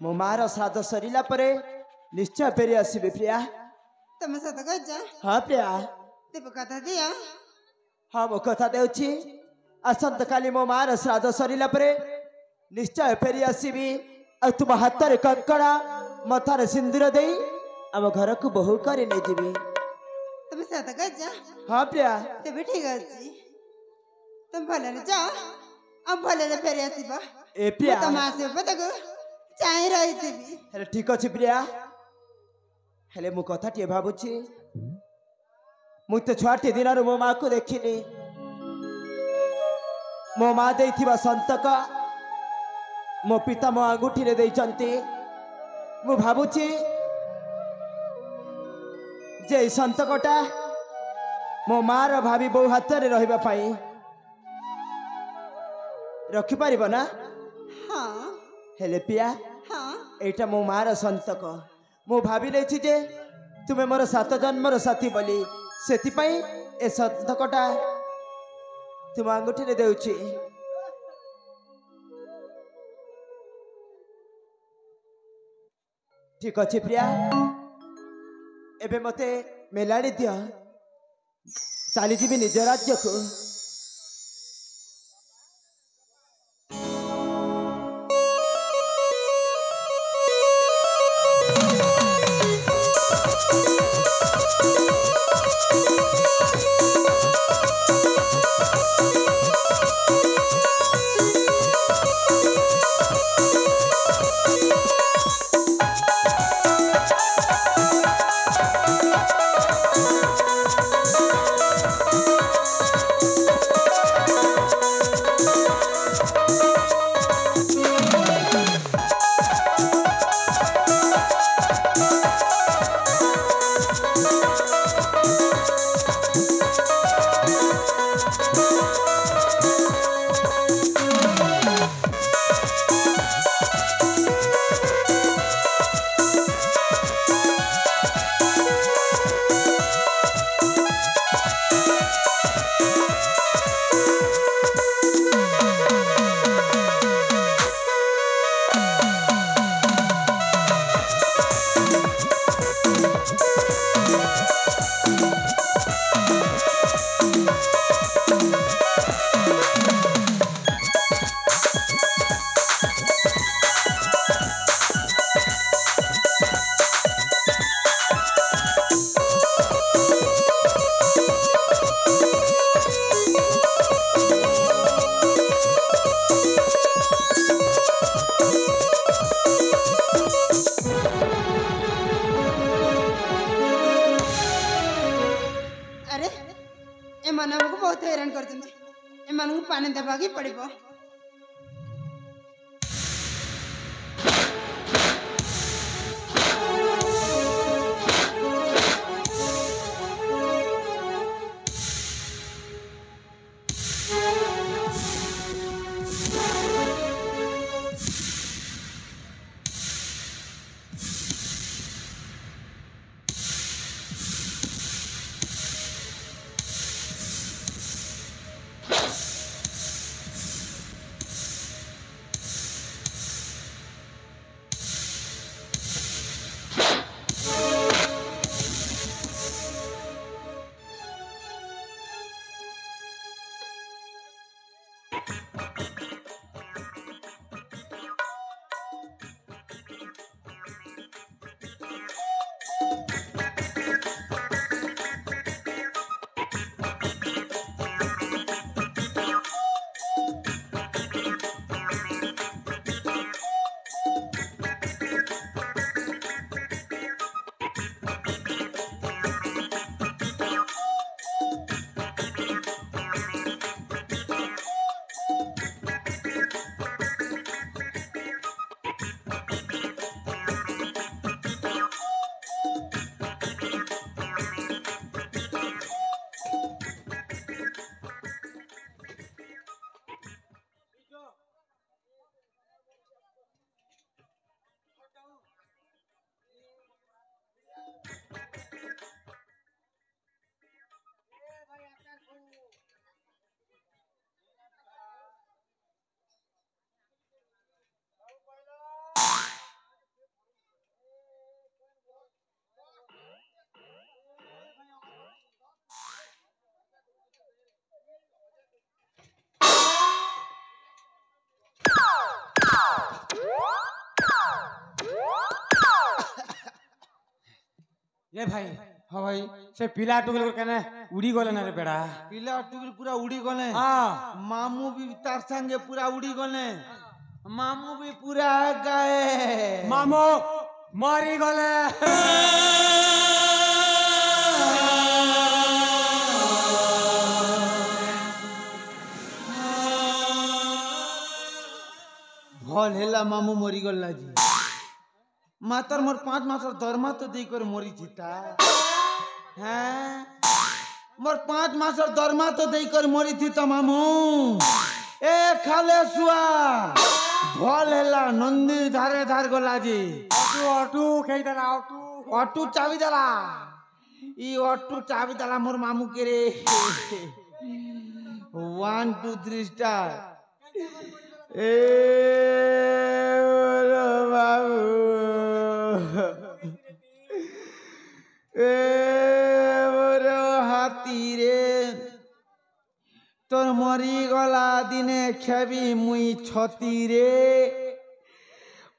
ମୋ ମାର ଶ୍ରାଦ୍ଧ ସରିଲା ପରେ ନିଶ୍ଚୟ ଫେରି ଆସିବି ପ୍ରିୟା। ତମେ ସତ କହୁଛ? ହଁ ପ୍ରିୟା, ତେବେ କଥା ଦିଅ। ହଁ ମୁଁ କଥା ଦେଉଛି, ଆସନ୍ତାକାଲି ମୋ ମାର ଶ୍ରାଦ୍ଧ ସରିଲା ପରେ ନିଶ୍ଚୟ ଫେରି ଆସିବି। ଆଉ ତୁମ ହାତରେ କଙ୍କଡ଼ା ମଥାରେ ସିନ୍ଦୁର ଦେଇ ଆମ ଘରକୁ ବୋହୂ କରି ନେଇଯିବି। ତମେ ସତ କହୁଛ? ହଁ ପ୍ରିୟା, ତେବେ ଠିକ ଅଛି, ତମେ ଭଲରେ ଯାଅ ଆଉ ଭଲରେ ଫେରି ଆସିବ। ଏ ପ୍ରିୟା, ତମ ଆସିବ ପଦକୁ ଚାହିଁ ରହିଥିବି। ହେଲେ ଠିକ ଅଛି ପ୍ରିୟା। ହେଲେ ମୁଁ କଥାଟିଏ ଭାବୁଛି, ମୁଁ ତ ଛୁଆଟି ଦିନରୁ ମୋ ମାକୁ ଦେଖିନି। ମୋ ମା ଦେଇଥିବା ସନ୍ତକ ମୋ ପିତା ମୋ ଆଙ୍ଗୁଠିରେ ଦେଇଛନ୍ତି। ମୁଁ ଭାବୁଛି ଯେ ଏଇ ସନ୍ତକଟା ମୋ ମାର ଭାବି ବୋଉ ହାତରେ ରହିବା ପାଇଁ। ରଖିପାରିବ ନା? ହଁ ହେଲେ ପ୍ରିୟା, ହଁ ଏଇଟା ମୋ ମାର ସନ୍ତକ। ମୁଁ ଭାବି ନେଇଛି ଯେ ତୁମେ ମୋର 7 ଜନ୍ମର ସାଥୀ ବୋଲି, ସେଥିପାଇଁ ଏ ସନ୍ତକଟା ତୁମ ଆଙ୍ଗୁଠିରେ ଦେଉଛି। ଠିକ ଅଛି ପ୍ରିୟା, ଏବେ ମତେ ମେଲାଣି ଦିଅ, ଚାଲିଯିବି ନିଜ ରାଜ୍ୟକୁ। ଏମାନେ ଆମକୁ ବହୁତ ହଇରାଣ କରୁଛନ୍ତି, ଏମାନଙ୍କୁ ପାଣି ଦେବାକୁ ପଡ଼ିବ। ये भाई हाँ भाई से पिला टुकल केने उड़ी गले ना रे बेड़ा पिला टुकड़ी पूरा उड़ी गले हाँ मामू भी तार संगे पूरा उड़ी गले मामू भी पूरा गए मामो मरी गले भल हेला मामू मरी गला जी मातर मोर 5 मासर दरमा तो देई कर मरी जीता हैं मोर 5 मासर दरमा तो देई कर मरी थी तो मामू ए खाले सुआ भल हेला नंदी धारे धार गला जी ऑटू ऑटू खेई दला ऑटू ऑटू चाबी दला ई ऑटू चाबी दला मोर मामू के रे 1 2 3 स्टार ए मोर बाबू ए मोर हाथी रे তোর মরি গলা দিনে খেবি মুই ছতি রে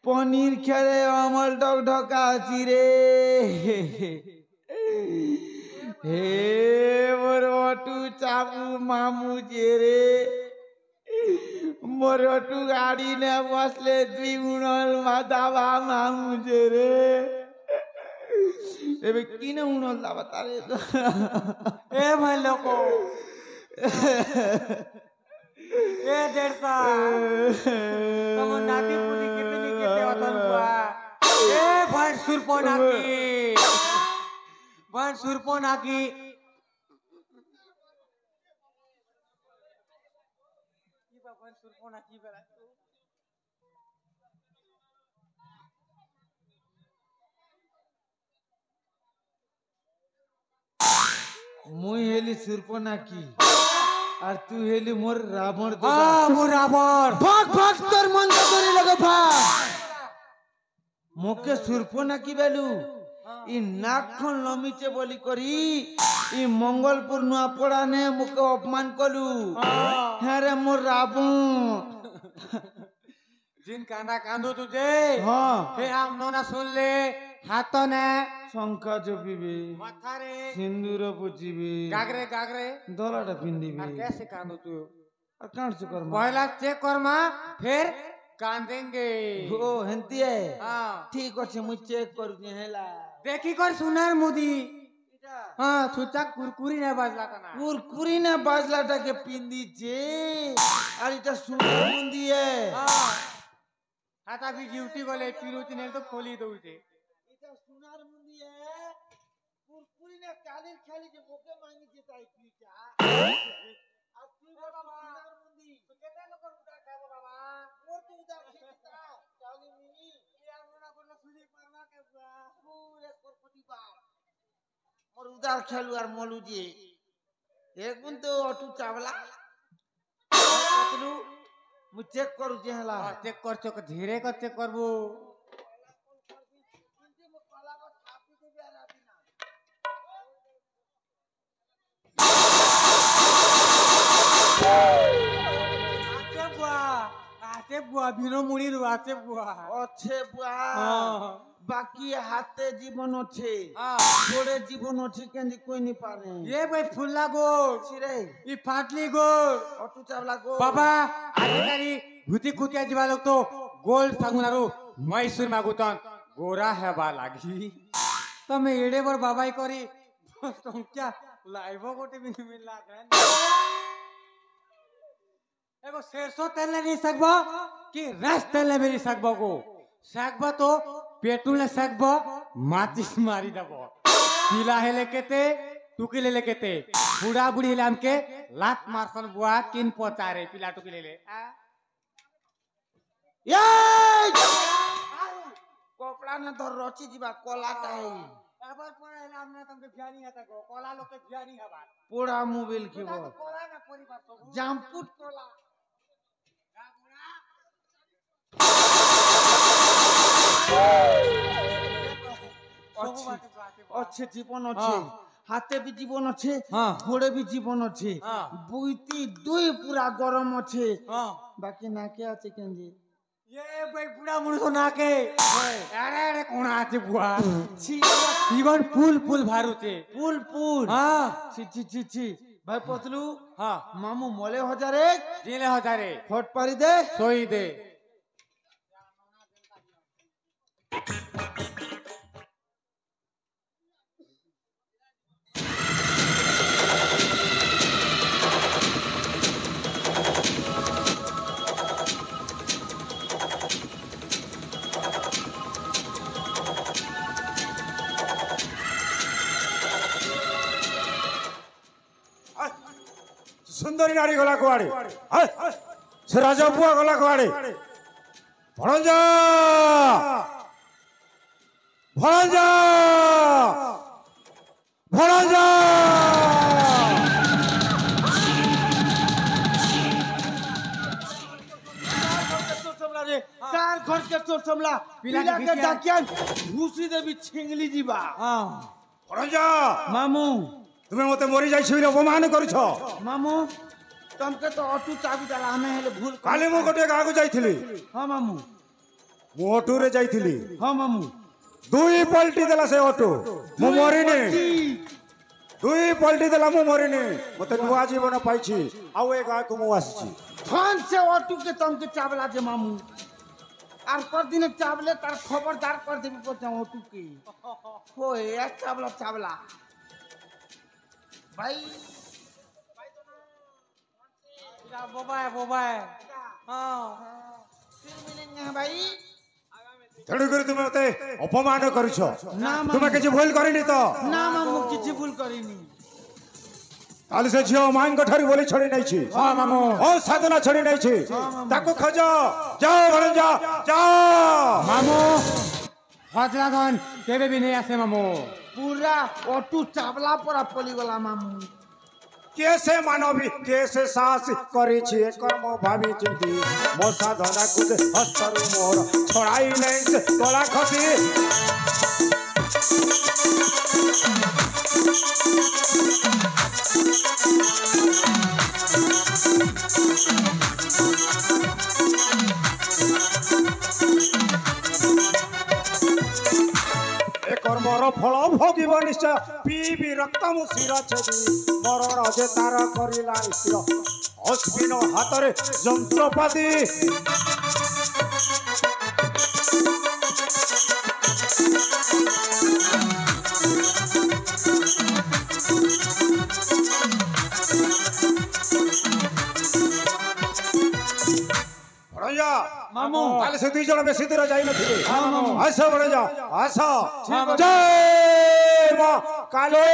পনির খেলে অমল ঢক ঢকাছি রে হে মোর অটু চাবু মামু যে রে মোর অটু গাড়ি নে বসলে দুই উণল মাদাবা মামু যে রে এবে কিনে উণল দাবা তারে ए भाई लोको ए डेढ़सा तुम नाती पुली कितनी कितने वतन हुआ ए भाई सुरपोना की মুই হেলি সুরপনা কি আর তুই হেলি মোর রাবণ हाँ वो रावण ভাগ ভাগ তোর মন করে লাগে ভাগ মোকে সুরপনা কি বেলু ই নাকখন লমিছে বলি করি ই মঙ্গলপুর নুয়াপড়া নে মোকে অপমান কলু হ্যাঁ রে মোর রাবণ जिन कांदा कांदो तुझे হ্যাঁ हे हम नोना सुन ले हाथों ने শঙ্কা জপিবে मथारे সিন্দুর পুচিবে गागरे गागरे দলাটা পিন্দিবে और कैसे कांदो तू আর কাঁড়ছো কর पहला चेक कर माँ फिर कांदेंगे ও হেন্তি हाँ ঠিক আছে মুই চেক করুছি হেলা देखी कर सुनार मोदी हाँ छुचा कुरकुरी नहीं बाजला का ना কুরকুরি না বাজলাটাকে পিন্দিছে আর এটা সুন্দর মন্দি हाँ हाथा भी ड्यूटी वाले पिरोती नहीं तो खोली दो उसे এটা সোনার মুন্দি কুরকুরি না কালির খালি যে মুখে মাঙ্গিছে তাই পিটা আর তুই বাবা সোনার মুন্দি तो कितने लोग उधर खाओ बाबा মোর তো উদা খেতা তাহলে মিনি ये हम लोग को सुजी परवा के बुआ পুরে করপতি বাপ মোর উদার খেলু আর মলু যে এখন তো অটু চাবলা কতলু মু চেক করুছি হেলা और चेक कर चो धीरे कर चेक करबो आचे बुआ बिनो मुड़ी रु आचे बुआ অছে বুয়া हाँ বাকি হাতে জীবন আছে हाँ গোড়ে জীবন আছে কেন কই নি পারে ये भाई फुल्ला गोर ছিরে ये फाटली गोर অটু চাবলা গো बाबा आधिकारी भूती कुतिया जीवा लोग तो गोल संगुनारू मैसूर मागुतन गोरा है बा लागी तो मैं एड़े बर बाबाई करी तुम क्या लाइवो गोटे भी नहीं मिल रहा एगो सरसों तेल नहीं सकबो कि रस तेल नहीं मिल सकबो को सकबो तो पेट्रोल ने सकबो माचिस मारी दबो पीला है लेकेते टुकी ले लेकेते बुढ़ा बुढ़ी ले हमके लात मारसन बुआ किन पहुंचा रे पीला टुकी ले এই কপড়া না ধর রচি দিবা কলাটা এই এবার পরে এলাম আমরা তোমাকে বিয়ানি হাতা গো কলা লোকে বিয়ানি হবা পোড়া মোবাইল কিব কলা না পরিবার সব জাম্পুট কলা অছে জীবন আছে হাতে भी জীবন আছে हाँ। ঘোড়ে भी জীবন আছে हाँ। বুইতি দুই পুরা গরম আছে हां বাকি নাকে আছে কেন যে ये भाई बुढ़ा मुनुष ना के अरे अरे कोण आचे बुआ जीवन पुल पुल भारुचे पुल पुल हाँ ছি ছি ছি ছি ভাই পতলু हाँ মামু মলে হজারে जिले हजारे ফট পারি দে सोई दे সুন্দরী নারী গলা কুয়াড়ে সে রাজা বুয়া গলা কুয়াড়ে ভণজা ভণজা ভণজা কার ঘর কে চোর সামলা পিলাকে ডাকিয়ান ঘুষি দেবি ছিংলি ଯିବା ভণজা মামু তুমি মতে মরি যাইছি বলে অপমান করছ মামু তমকে তো অটু চাবি দেলা আমি হেলে ভুল কালি মু গোটে গাঁକୁ ଯାଇଥିଲି হ্যাঁ মামু ମୁଁ ଅଟୋରେ ଯାଇଥିଲି হ্যাঁ মামু ଦୁଇ ପଲଟି ଦେଲା ସେ ଅଟୋ ମୁଁ ମରିନି ଦୁଇ ପଲଟି ଦେଲା ମୁଁ ମରିନି ମତେ ନୂଆ ଜୀବନ ପାଇଛି ଆଉ ଏ ଗାଁକୁ ମୁଁ ଆସିଛି ধন সে অটু কে তমকে চাবলা যে মামু আর পর দিনে চাবলে তার খবরদার করে দেবি বলতে অটু কে ওই এক চাবলা চাবলা ভাই बोबा है हाँ ভাই ତେଣୁକରି ତୁମେ ମତେ ଅପମାନ କରୁଛ ନା ତୁମେ ମାମୁ କିଛି ଭୁଲ କରିନି ତ না মামু কিছু ভুল করিনি ତାହେଲେ ସେ ଝିଅ ମାଙ୍କ ଠାରୁ ବୋଲି ଛଡି ନେଇଛି हाँ मामू ଓ ସାଧନା ଛଡି ନେଇଛି ତାକୁ ଖୋଜ ଯାଅ ଭଣଜା ଯାଅ मामू हजला धन केबे भी नहीं आसे मामू পুরা অটু চাবলা পরা পলিগলা মামু কে সে মানবী কে সে সাহস করেছি কর্ম ভাবি চিন্তি ମୋ ସାଧନାକୁ ସେ ହସ୍ତରୁ ମୋର ଛଡାଇ ନେଇ ସେ ଗଳା ଖସି ଏ କର୍ମର ଫଳ ଭୋଗିବ ନିଶ୍ଚୟ ପିଇବି ରକ୍ତ ମୁଁ ଶିର ଛେଦି ମରଣ ଯେ ତାର କରିଲା ସ୍ଥିର ଅଶ୍ବିନ ହାତରେ ଯନ୍ତ୍ରପାତି ଭଣଜା মামু ତାହେଲେ ସେ 2 ଜଣ ବେଶୀ ଦୂର ଯାଇନଥିବେ ଆସ ଭଣଜା ଆସ ଅଛି। ଜୟ ମା କାଳୀ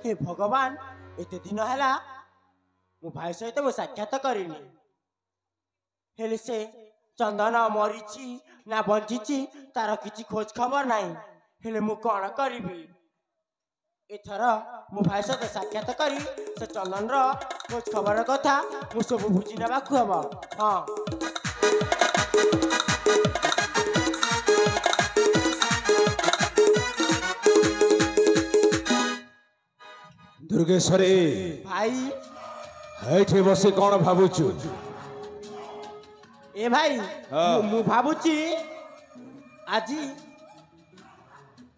हे भगवान एते दिन हैला मो भाई सहित मो साक्षात करिनी हेले से चंदन मरीची ना बंचीची तार किछि खोज खबर नाही हेले मु कोन करिबी एथर मो भाई सहित साक्षात करी से चंदन रो खोज खबर कथा मु सब बुझी नेबा खुआबा हां ଦୁର୍ଗେଶ୍ୱରୀ ଭାଇ ଏଇଠି ବସି କଣ ଭାବୁଛୁ? ଏ ଭାଇ ହଁ। ମୁଁ ଭାବୁଛି ଆଜି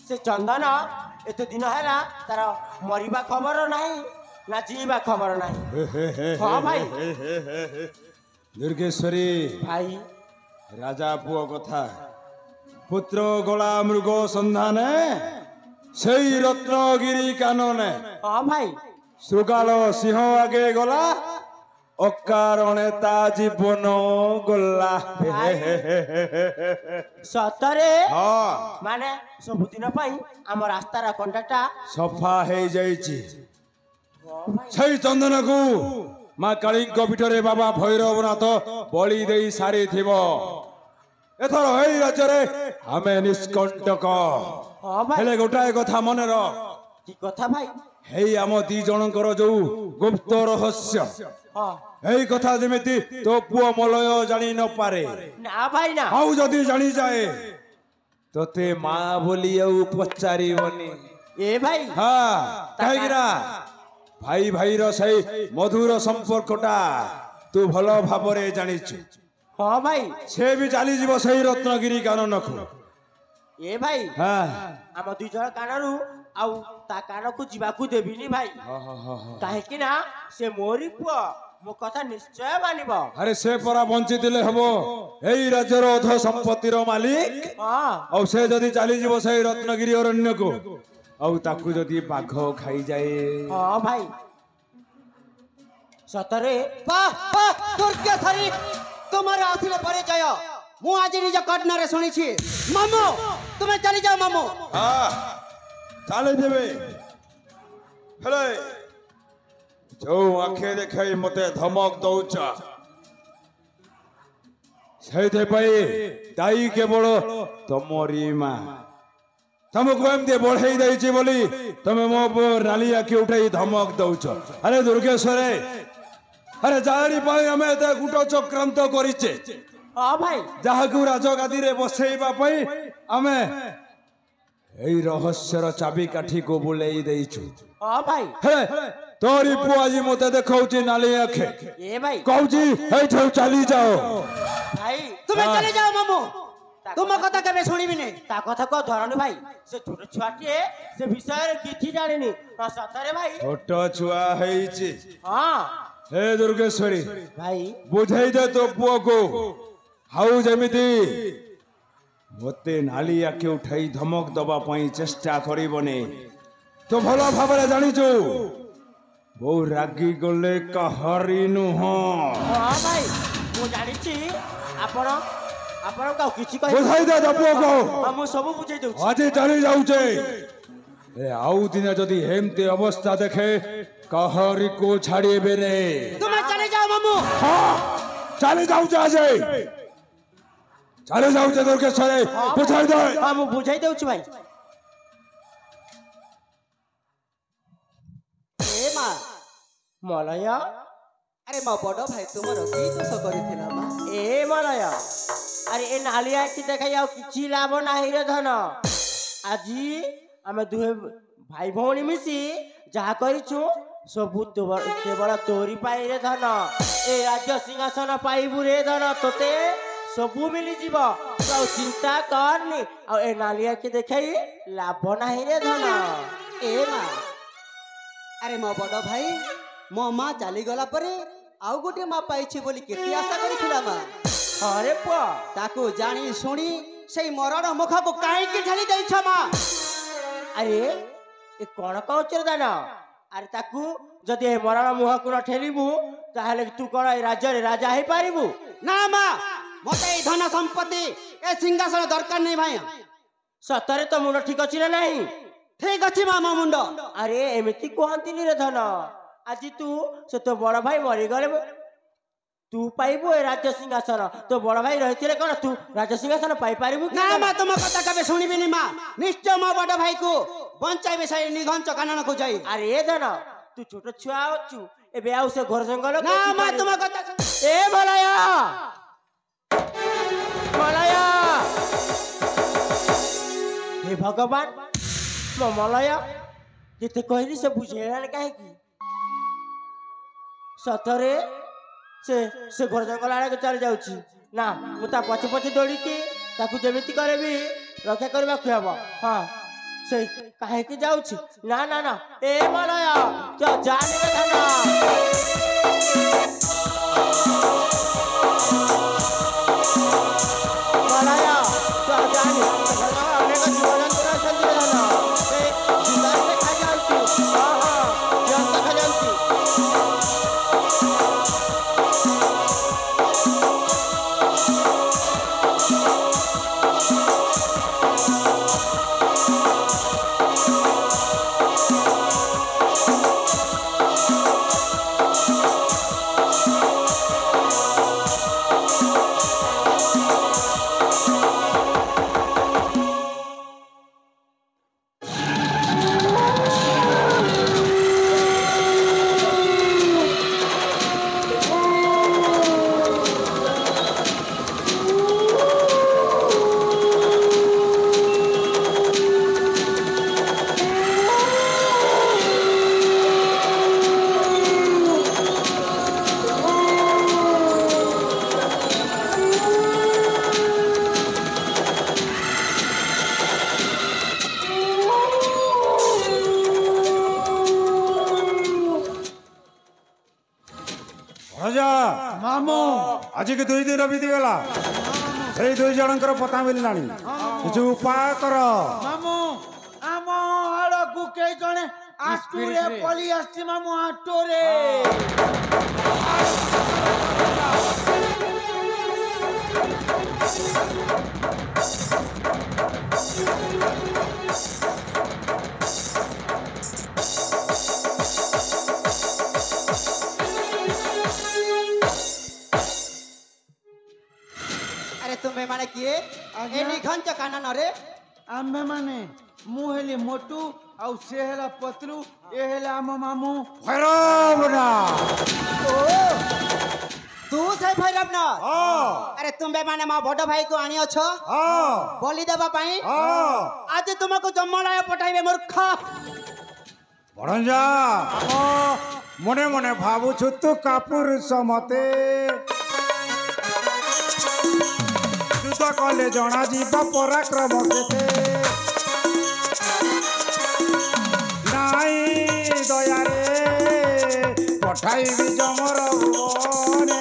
ସେ ଚନ୍ଦନ ଏତେ ଦିନ ହେଲା ତାର ମରିବା ଖବର ନାହିଁ ନା ଜିଇବା ଖବର ନାହିଁ। ହଁ ଭାଇ ଦୁର୍ଗେଶ୍ୱରୀ ଭାଇ ରାଜା ପୁଅ କଥା ପୁତ୍ର ଗଳା ମୃଗ ସନ୍ଧାନ ସେଇ ରତ୍ନଗିରି କାନନେ ହଁ ଭାଇ ଶୃଗାଳ ସିଂହ ଆଗେ ଗଲା ଅକାରଣେ ତା ଜୀବନ ଗଲା। ସତରେ ହଁ ମାନେ ସବୁଦିନ ପାଇଁ ଆମ ରାସ୍ତାର କଣ୍ଟାଟା ସଫା ହେଇଯାଇଛି। ସେଇ ଚନ୍ଦନକୁ ମା କାଳୀଙ୍କ ପୀଠରେ ବାବା ଭୈରବନାଥ ବଳି ଦେଇ ସାରିଥିବ। ଏଥର ଏଇ ରାଜ୍ୟରେ ଆମେ ନିଷ୍କଣ୍ଟକ। ହଁ ଭାଇ ହେଲେ ଗୋଟାଏ କଥା ମନେ ରଖ, କି କଥା ଭାଇ? ହେଇ ଆମ ଦି ଜଣଙ୍କର ଯୋଉ ଗୁପ୍ତ ରହସ୍ୟ, ହଁ ଏଇ କଥା ଯେମିତି ତୋ ପୁଅ ମଲୟ ଜାଣି ନପାରେ। ନା ଭାଇ ନା। ଆଉ ଯଦି ଜାଣିଯାଏ ତୋତେ ମା ବୋଲି ଆଉ ପଚାରିବନି। ଏ ଭାଇ ହଁ କାହିଁକି ନା ଭାଇ ଭାଇର ସେଇ ମଧୁର ସମ୍ପର୍କଟା ତୁ ଭଲ ଭାବରେ ଜାଣିଛୁ। ହଁ ଭାଇ ସେ ବି ଚାଲିଯିବ ସେଇ ରତ୍ନଗିରି କାନନକୁ। ଏ ଭାଇ ହଁ ଆମ ଦୁଇ ଜଣ କାନରୁ ଆଉ ତା କାନକୁ ଯିବାକୁ ଦେବିନି ଭାଇ। କାହିଁକି ନା ସେ ମୋରି ପୁଅ, ମୋ କଥା ନିଶ୍ଚୟ ମାନିବ। ଆରେ ସେ ପରା ବଞ୍ଚିଥିଲେ ହବ ଏଇ ରାଜ୍ୟର ଅଧ ସମ୍ପତ୍ତିର ମାଲିକ। ହଁ ଆଉ ସେ ଯଦି ଚାଲିଯିବ ସେଇ ରତ୍ନଗିରି ଅରଣ୍ୟକୁ, ଆଉ ତାକୁ ଯଦି ବାଘ ଖାଇଯାଏ। ହଁ ଭାଇ ସତରେ ଦୁର୍ଗେଶ୍ୱରୀ ତୁମର ଆସିଲେ ପରିଚୟ ମୁଁ ଆଜି ନିଜ କର୍ଣ୍ଣରେ ଶୁଣିଛି। ମାମୁ ତୁମେ ଚାଲିଯାଅ ମାମୁ। ଚାଲିଯିବେ ହେଲେ ଯୋଉ ଆଖି ଦେଖାଇ ମତେ ଧମକ ଦଉଛ ସେଇଥିପାଇଁ ଦାୟୀ କେବଳ ତମରି ମା। ତମକୁ ଏମିତି ବଢେଇ ଦେଇଛି ବୋଲି ତମେ ମୋ ନାଲି ଆଖି ଉଠେଇ ଧମକ ଦଉଛ। ଆରେ ଦୁର୍ଗେଶ୍ୱର, ଆରେ ଯାହାରି ପାଇଁ ଆମେ ଏତେ ଗୁଟ ଚକ୍ରାନ୍ତ କରିଛେ, ହଁ ଭାଇ ଯାହାକୁ ରାଜଗାଦିରେ ବସେଇବା ପାଇଁ ଆମେ ଏଇ ରହସ୍ୟର ଚାବିକାଠିକୁ ବୁଲେଇ ଦେଇଛୁ। ହଁ ଭାଇ ହେ ତୋରି ପୁଅ ଆଜି ମତେ ଦେଖାଉଛି ନାଲି ଆଖି, ଏ ଭାଇ କହୁଛି ଏଇଠୁ ଚାଲିଯାଅ। ଭାଇ ତୁମେ ଚାଲିଯାଅ ମାମୁ, ତୁମ କଥା କେବେ ଶୁଣିବିନି। ତା କଥା କହ ଧରଣୀ ଭାଇ, ସେ ଛୋଟ ଛୁଆଟିଏ ସେ ବିଷୟରେ କିଛି ଜାଣିନି। ହଁ ସତରେ ଭାଇ। ଛୋଟ ଛୁଆ ହେଇଛି। ହଁ ହେ ଦୁର୍ଗେଶ୍ୱରୀ ଭାଇ ବୁଝେଇ ଦେ ତୋ ପୁଅକୁ, ଆଉ ଯେମିତି ମତେ ନାଲି ଆଖି ଉଠାଇ ଧମକ ଦବା ପାଇଁ ଚେଷ୍ଟା କରିବନି। ତୁ ଭଲ ଭାବରେ ଜାଣିଛୁ ବୋଉ ରାଗି ଗଲେ କାହାରି ନୁହଁ। ହଁ ଭାଇ ମୁଁ ଜାଣିଛି। ଆପଣଙ୍କୁ ଆଉ କିଛି ବୁଝାଇ ଦେ ତୋ ପୁଅକୁ। ହଁ ମୁଁ ସବୁ ବୁଝେଇ ଦଉଛି। ଆଜି ଚାଲି ଯାଉଛେ, ଆଉ ଦିନେ ଯଦି ଏମିତି ଅବସ୍ଥା ଦେଖେ କାହାରିକୁ ଛାଡ଼ିବେନି। ତୁମେ ଚାଲିଯାଅ ମାମୁ। ଚାଲି ଯାଉଛେ ଆଜି, ଚାଲି ଯାଉଛେ ଦୁର୍ଗେଶ୍ୱର, ବୁଝାଇ ଦେ। ହଁ ମୁଁ ବୁଝାଇ ଦଉଛି ଭାଇ। ଏ ମା ମଲୟ ଆରେ ମୋ ବଡ ଭାଇ ତୁମର କି ଦୋଷ କରିଥିଲା ମା? ଏ ମଲୟ, ଆରେ ଏ ନାଲି ଆଖି ଦେଖାଇ ଆଉ କିଛି ଲାଭ ନାହିଁ ରେ ଧନ। ଆଜି ଆମେ ଦୁହେଁ ଭାଇ ଭଉଣୀ ମିଶି ଯାହା କରିଛୁ ସବୁ କେବଳ ତୋରି ପାଇଁ ରେ ଧନ। ଏ ରାଜ୍ୟ ସିଂହାସନ ପାଇବୁ ରେ ଧନ, ତୋତେ ସବୁ ମିଳିଯିବ। ତୁ ଆଉ ଚିନ୍ତା କରନି। ଆଉ ଏ ନାଲି ଆଖି ଦେଖାଇ ଲାଭ ନାହିଁ ରେ ଧନ। ଏ ମା ଆରେ ମୋ ବଡ ଭାଇ ମୋ ମା ଚାଲିଗଲା ପରେ ଆଉ ଗୋଟେ ମା ପାଇଛି ବୋଲି କେତେ ଆଶା କରିଥିଲା ମା। ହରେ ପୁଅ ତାକୁ ଜାଣି ଶୁଣି ସେଇ ମରଣ ମୁଖକୁ କାହିଁକି ଠେଲି ଦେଇଛ ମା? ଆରେ ଏ କଣ କହୁଛ ଦାନ? ଆରେ ତାକୁ ଯଦି ଏ ମରଣ ମୁହଁକୁ ନ ଠେଲିବୁ ତାହେଲେ ତୁ କଣ ଏ ରାଜ୍ୟରେ ରାଜା ହେଇପାରିବୁ? ନା ମା, ମତେ ଏଇ ଧନ ସମ୍ପତ୍ତି ଏ ସିଂହାସନ ଦରକାର ନାହିଁ ଭାଇ। ସତରେ ତ ମୁଣ୍ଡ ଠିକ ଅଛି ନା ନାହିଁ? ଠିକ ଅଛି ମା ମୋ ମୁଣ୍ଡ। ଆରେ ଏମିତି କୁହନ୍ତିନି ରେ ଧନ। ଆଜି ତୁ ସେ ତୋ ବଡ ଭାଇ ମରିଗଲେ ତୁ ପାଇବୁ ଏ ରାଜ୍ୟ ସିଂହାସନ। ତୋ ବଡ ଭାଇ ରହିଥିଲେ କଣ ତୁ ରାଜ୍ୟ ସିଂହାସନ ପାଇପାରିବୁ କି? ନା ମା, ତୁମ କଥା କେବେ ଶୁଣିବିନି ମା। ନିଶ୍ଚୟ ମୋ ବଡ ଭାଇକୁ ବଞ୍ଚାଇବେ ସେଇ ନିଘଞ୍ଚ କାନନକୁ ଯାଇ। ଆରେ ଏ ଧନ ତୁ ଛୋଟ ଛୁଆ ଅଛୁ, ଏବେ ଆଉ ସେ ଘର ଜଙ୍ଗଲ ନା ମା, ତୁମ କଥା ଏ ମଲୟ ମଲୟ, ହେ ଭଗବାନ ମୋ ମଲୟ ଯେତେ କହିଲି ସେ ବୁଝେଇଲାନି କାହିଁକି? ସତରେ ସେ ସେ ଘର ଜଙ୍ଗଲ ଆଡ଼କୁ ଚାଲି ଯାଉଛି। ନା ମୁଁ ତା ପଛେ ପଛେ ଦୌଡ଼ିକି ତାକୁ ଯେମିତି କରିବି ରକ୍ଷା କରିବାକୁ ହେବ। ହଁ ସେ କାହିଁକି ଯାଉଛି? ନା ନା ନା ଏ ମଲୟ ତୁ ଜାଣି ମଲୟ ତୁ ଜାଣି ଅନେକ ଜୀବଜନ୍ତୁ ଅଛନ୍ତି ଧନ ସେ ଜୀବନ ଦେଖାଯାଉଛି। ହଁ ହଁ ଜୀବନ ଦେଖାଯାଉଛି। आज के 2 दिन बीतीगला से 2 जनकर पता मिललानी किछु उपाय कर मामू आम आड़कू के जने आटूरे पली आसी मामू आटोरे तुम्हें माने किए ए निघंच काना नरे आम्भे माने मु हेली मोटू आउ से हेला पतलू ए हेला आम मामू भैरवना तू से भैरव ना अरे तुम्हें माने मा बड़ भाई को आनी अछो बलि देबा पई आज तुमको जम्मलाय पटाइबे मूर्ख बड़ंजा मने मने भाबु छु तू कापुर समते युद्ध कले जना जीवा पराक्रम केते नाई दया रे पठाइबी जमर भुवने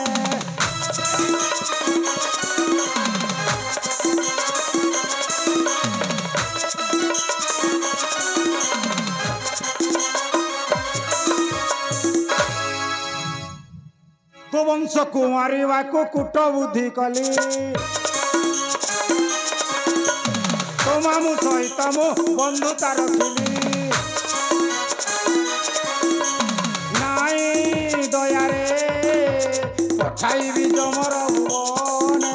तो वंश कुमारी वाको कुट बुद्धि कली तो मामू सहित मो बंधुता रखिली नाई दया रे पठाइबी जमर भुवने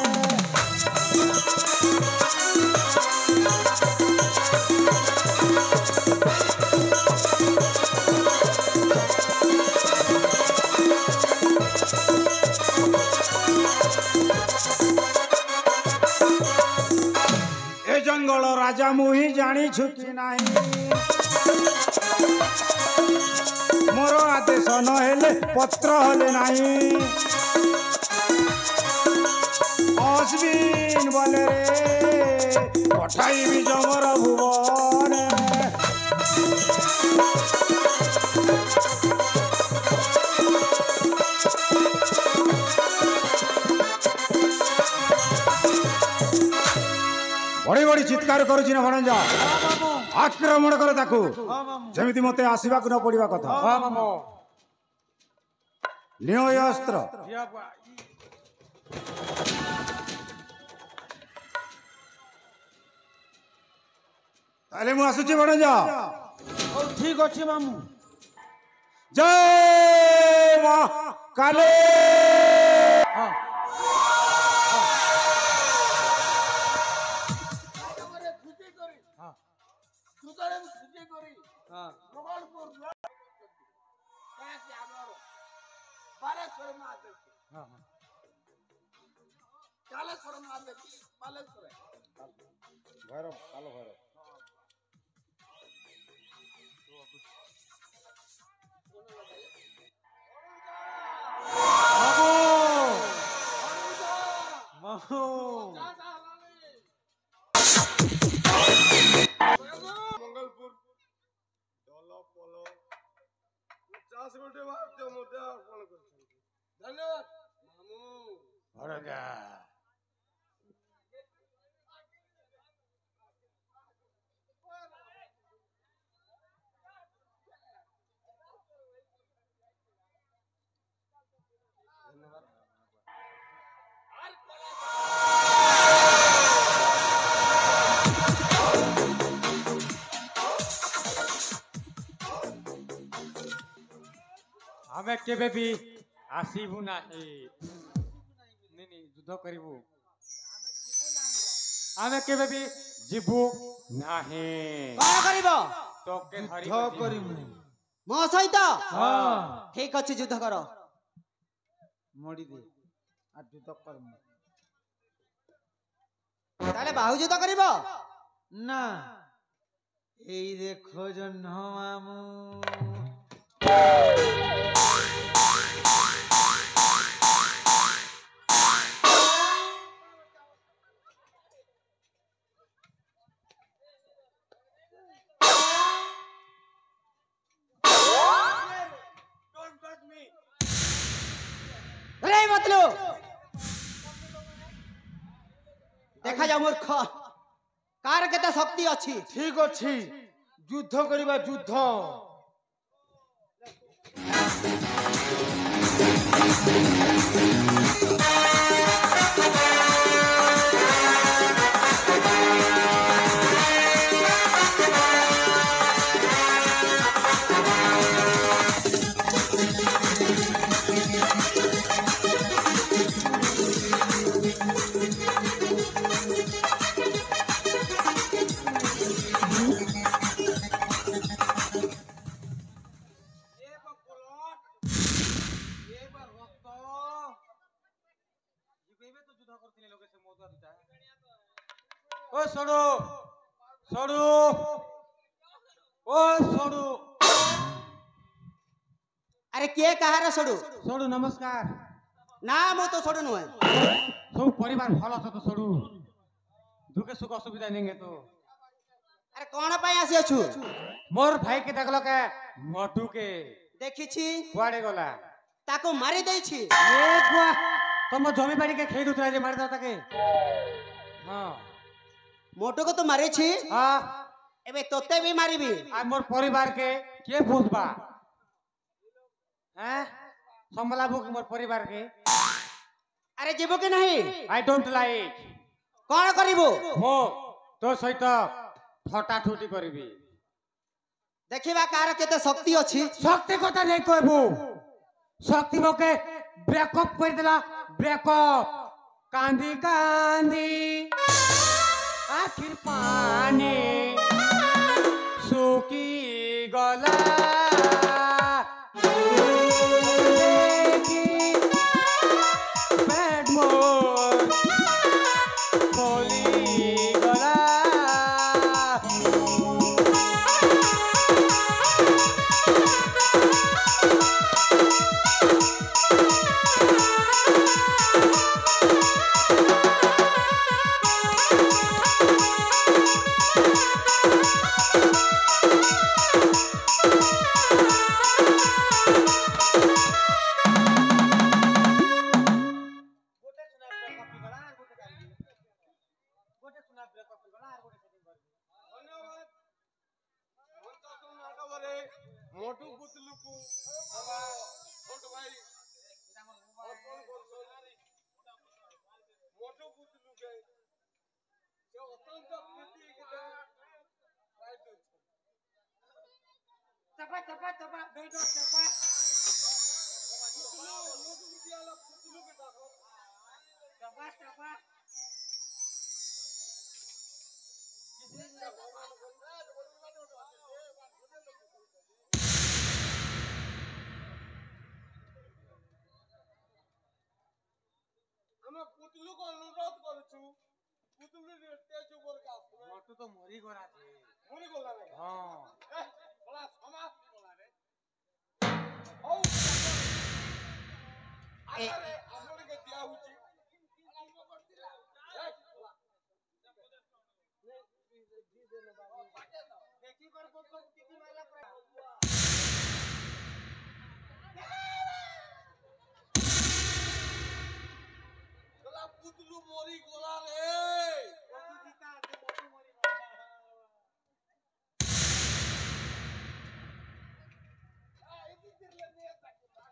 जंगल राजा मुही जानी छुकी नहीं मोर आदेश न हेले पत्र हेले नहीं अश्विन बोले रे पठाइबी जमर भुवने बड़ी बड़ी चित्कार करुछि ना भणंजा आक्रमण कर ताकू जेमिति मते आसीबाकू न पड़िबा कथा हां मामो लियो ये अस्त्र ताले मु आसुछि भणंजा ओ ठीक अछि मामू जय मा काले भैरव कालो भैरव ଦାସ ଗୋଟେ ବାଦ୍ୟ ମୋତେ ଅର୍ପଣ କରିଛନ୍ତି। ଧନ୍ୟବାଦ ମାମୁଁ। ଭଣଜା ଆମେ କେବେ ବି ଆସିବୁ ନାହିଁ। ଯୁଦ୍ଧ କରିବୁ। ଆମେ କେବେ ବି ଯିବୁ ନାହିଁ। କଣ କରିବ? তোকে ଯୁଦ୍ଧ କରିବୁ। ମୋ ସହିତ? ହଁ ଠିକ ଅଛି, ଯୁଦ୍ଧ କର। ମୋଡ଼ି ଦେ আর যুদ্ধ করব ତାହେଲେ ବାହୁ ଯୁଦ୍ଧ କରିବ? ନା ଏଇ ଦେଖ ଜହ୍ନ ମାମୁଁ। अरे मतलू देखा जाओ मूर्ख कार केते शक्ति अछि। ଠିକ ଅଛି ଯୁଦ୍ଧ କରିବା ଯୁଦ୍ଧ। ओ सोडू सोडू ओ सोडू अरे किए कहार सडू? सोडू नमस्कार। ना मो तो सडू नुहे। सब परिवार भल छ तो सोडू दुखे सुख असुविधा नहीं तो। अरे कौन पाई आसी अछु? मोर भाई के देखल के मटू के देखी छी कुआडे गला ताको मारी देई छी। ए बुआ तुम जमी बाड़ी के खेई दुतरा जे मार दो ताके। हां मोटो को तो मारे छी। हां एबे तोते भी मारीबी। आ मोर परिवार के बुझबा हैं संभलाबो के मोर परिवार के। अरे जीवो के नहीं? I don't like. कौन करिबो? हो तो सहित फटा ठुटी करबी। देखिबा कार केते शक्ति अछि। शक्ति कथा नहीं कहबू शक्ति मोके ब्रेकअप कर देला। ब्रेकअप कांदी कांदी आखिर पानी सुखी गला। पेट मोर खोली गला। मोटू पुतलू को छोट भाई मोटू पुतलू के जो अत्यंत प्रीति के राइट चपा चपा चपा बेटो चपा पुतलू मोटू बिटियाला पुतलू के देखो चपा चपा हम पुतलू को अनुरोध करूछु पुतलू रे तेज ऊपर का मोटू तो मरी गला छे। मरी गला रे। हां बड़ा समाज गला रे। औ आरे हमरे के दिया हुची देखी कर को की मारला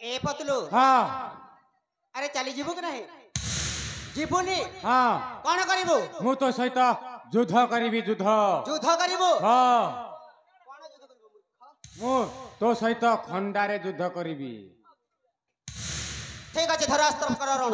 ए पतलू हाँ अरे चली जीवु कि नहीं जीवुनी हाँ कौन करिबु मु तो सहित युद्ध करिबी युद्ध युद्ध करिबु हाँ मु तो सहित खंडारे युद्ध करिबी ठीक আছে ধর अस्त्र कर रण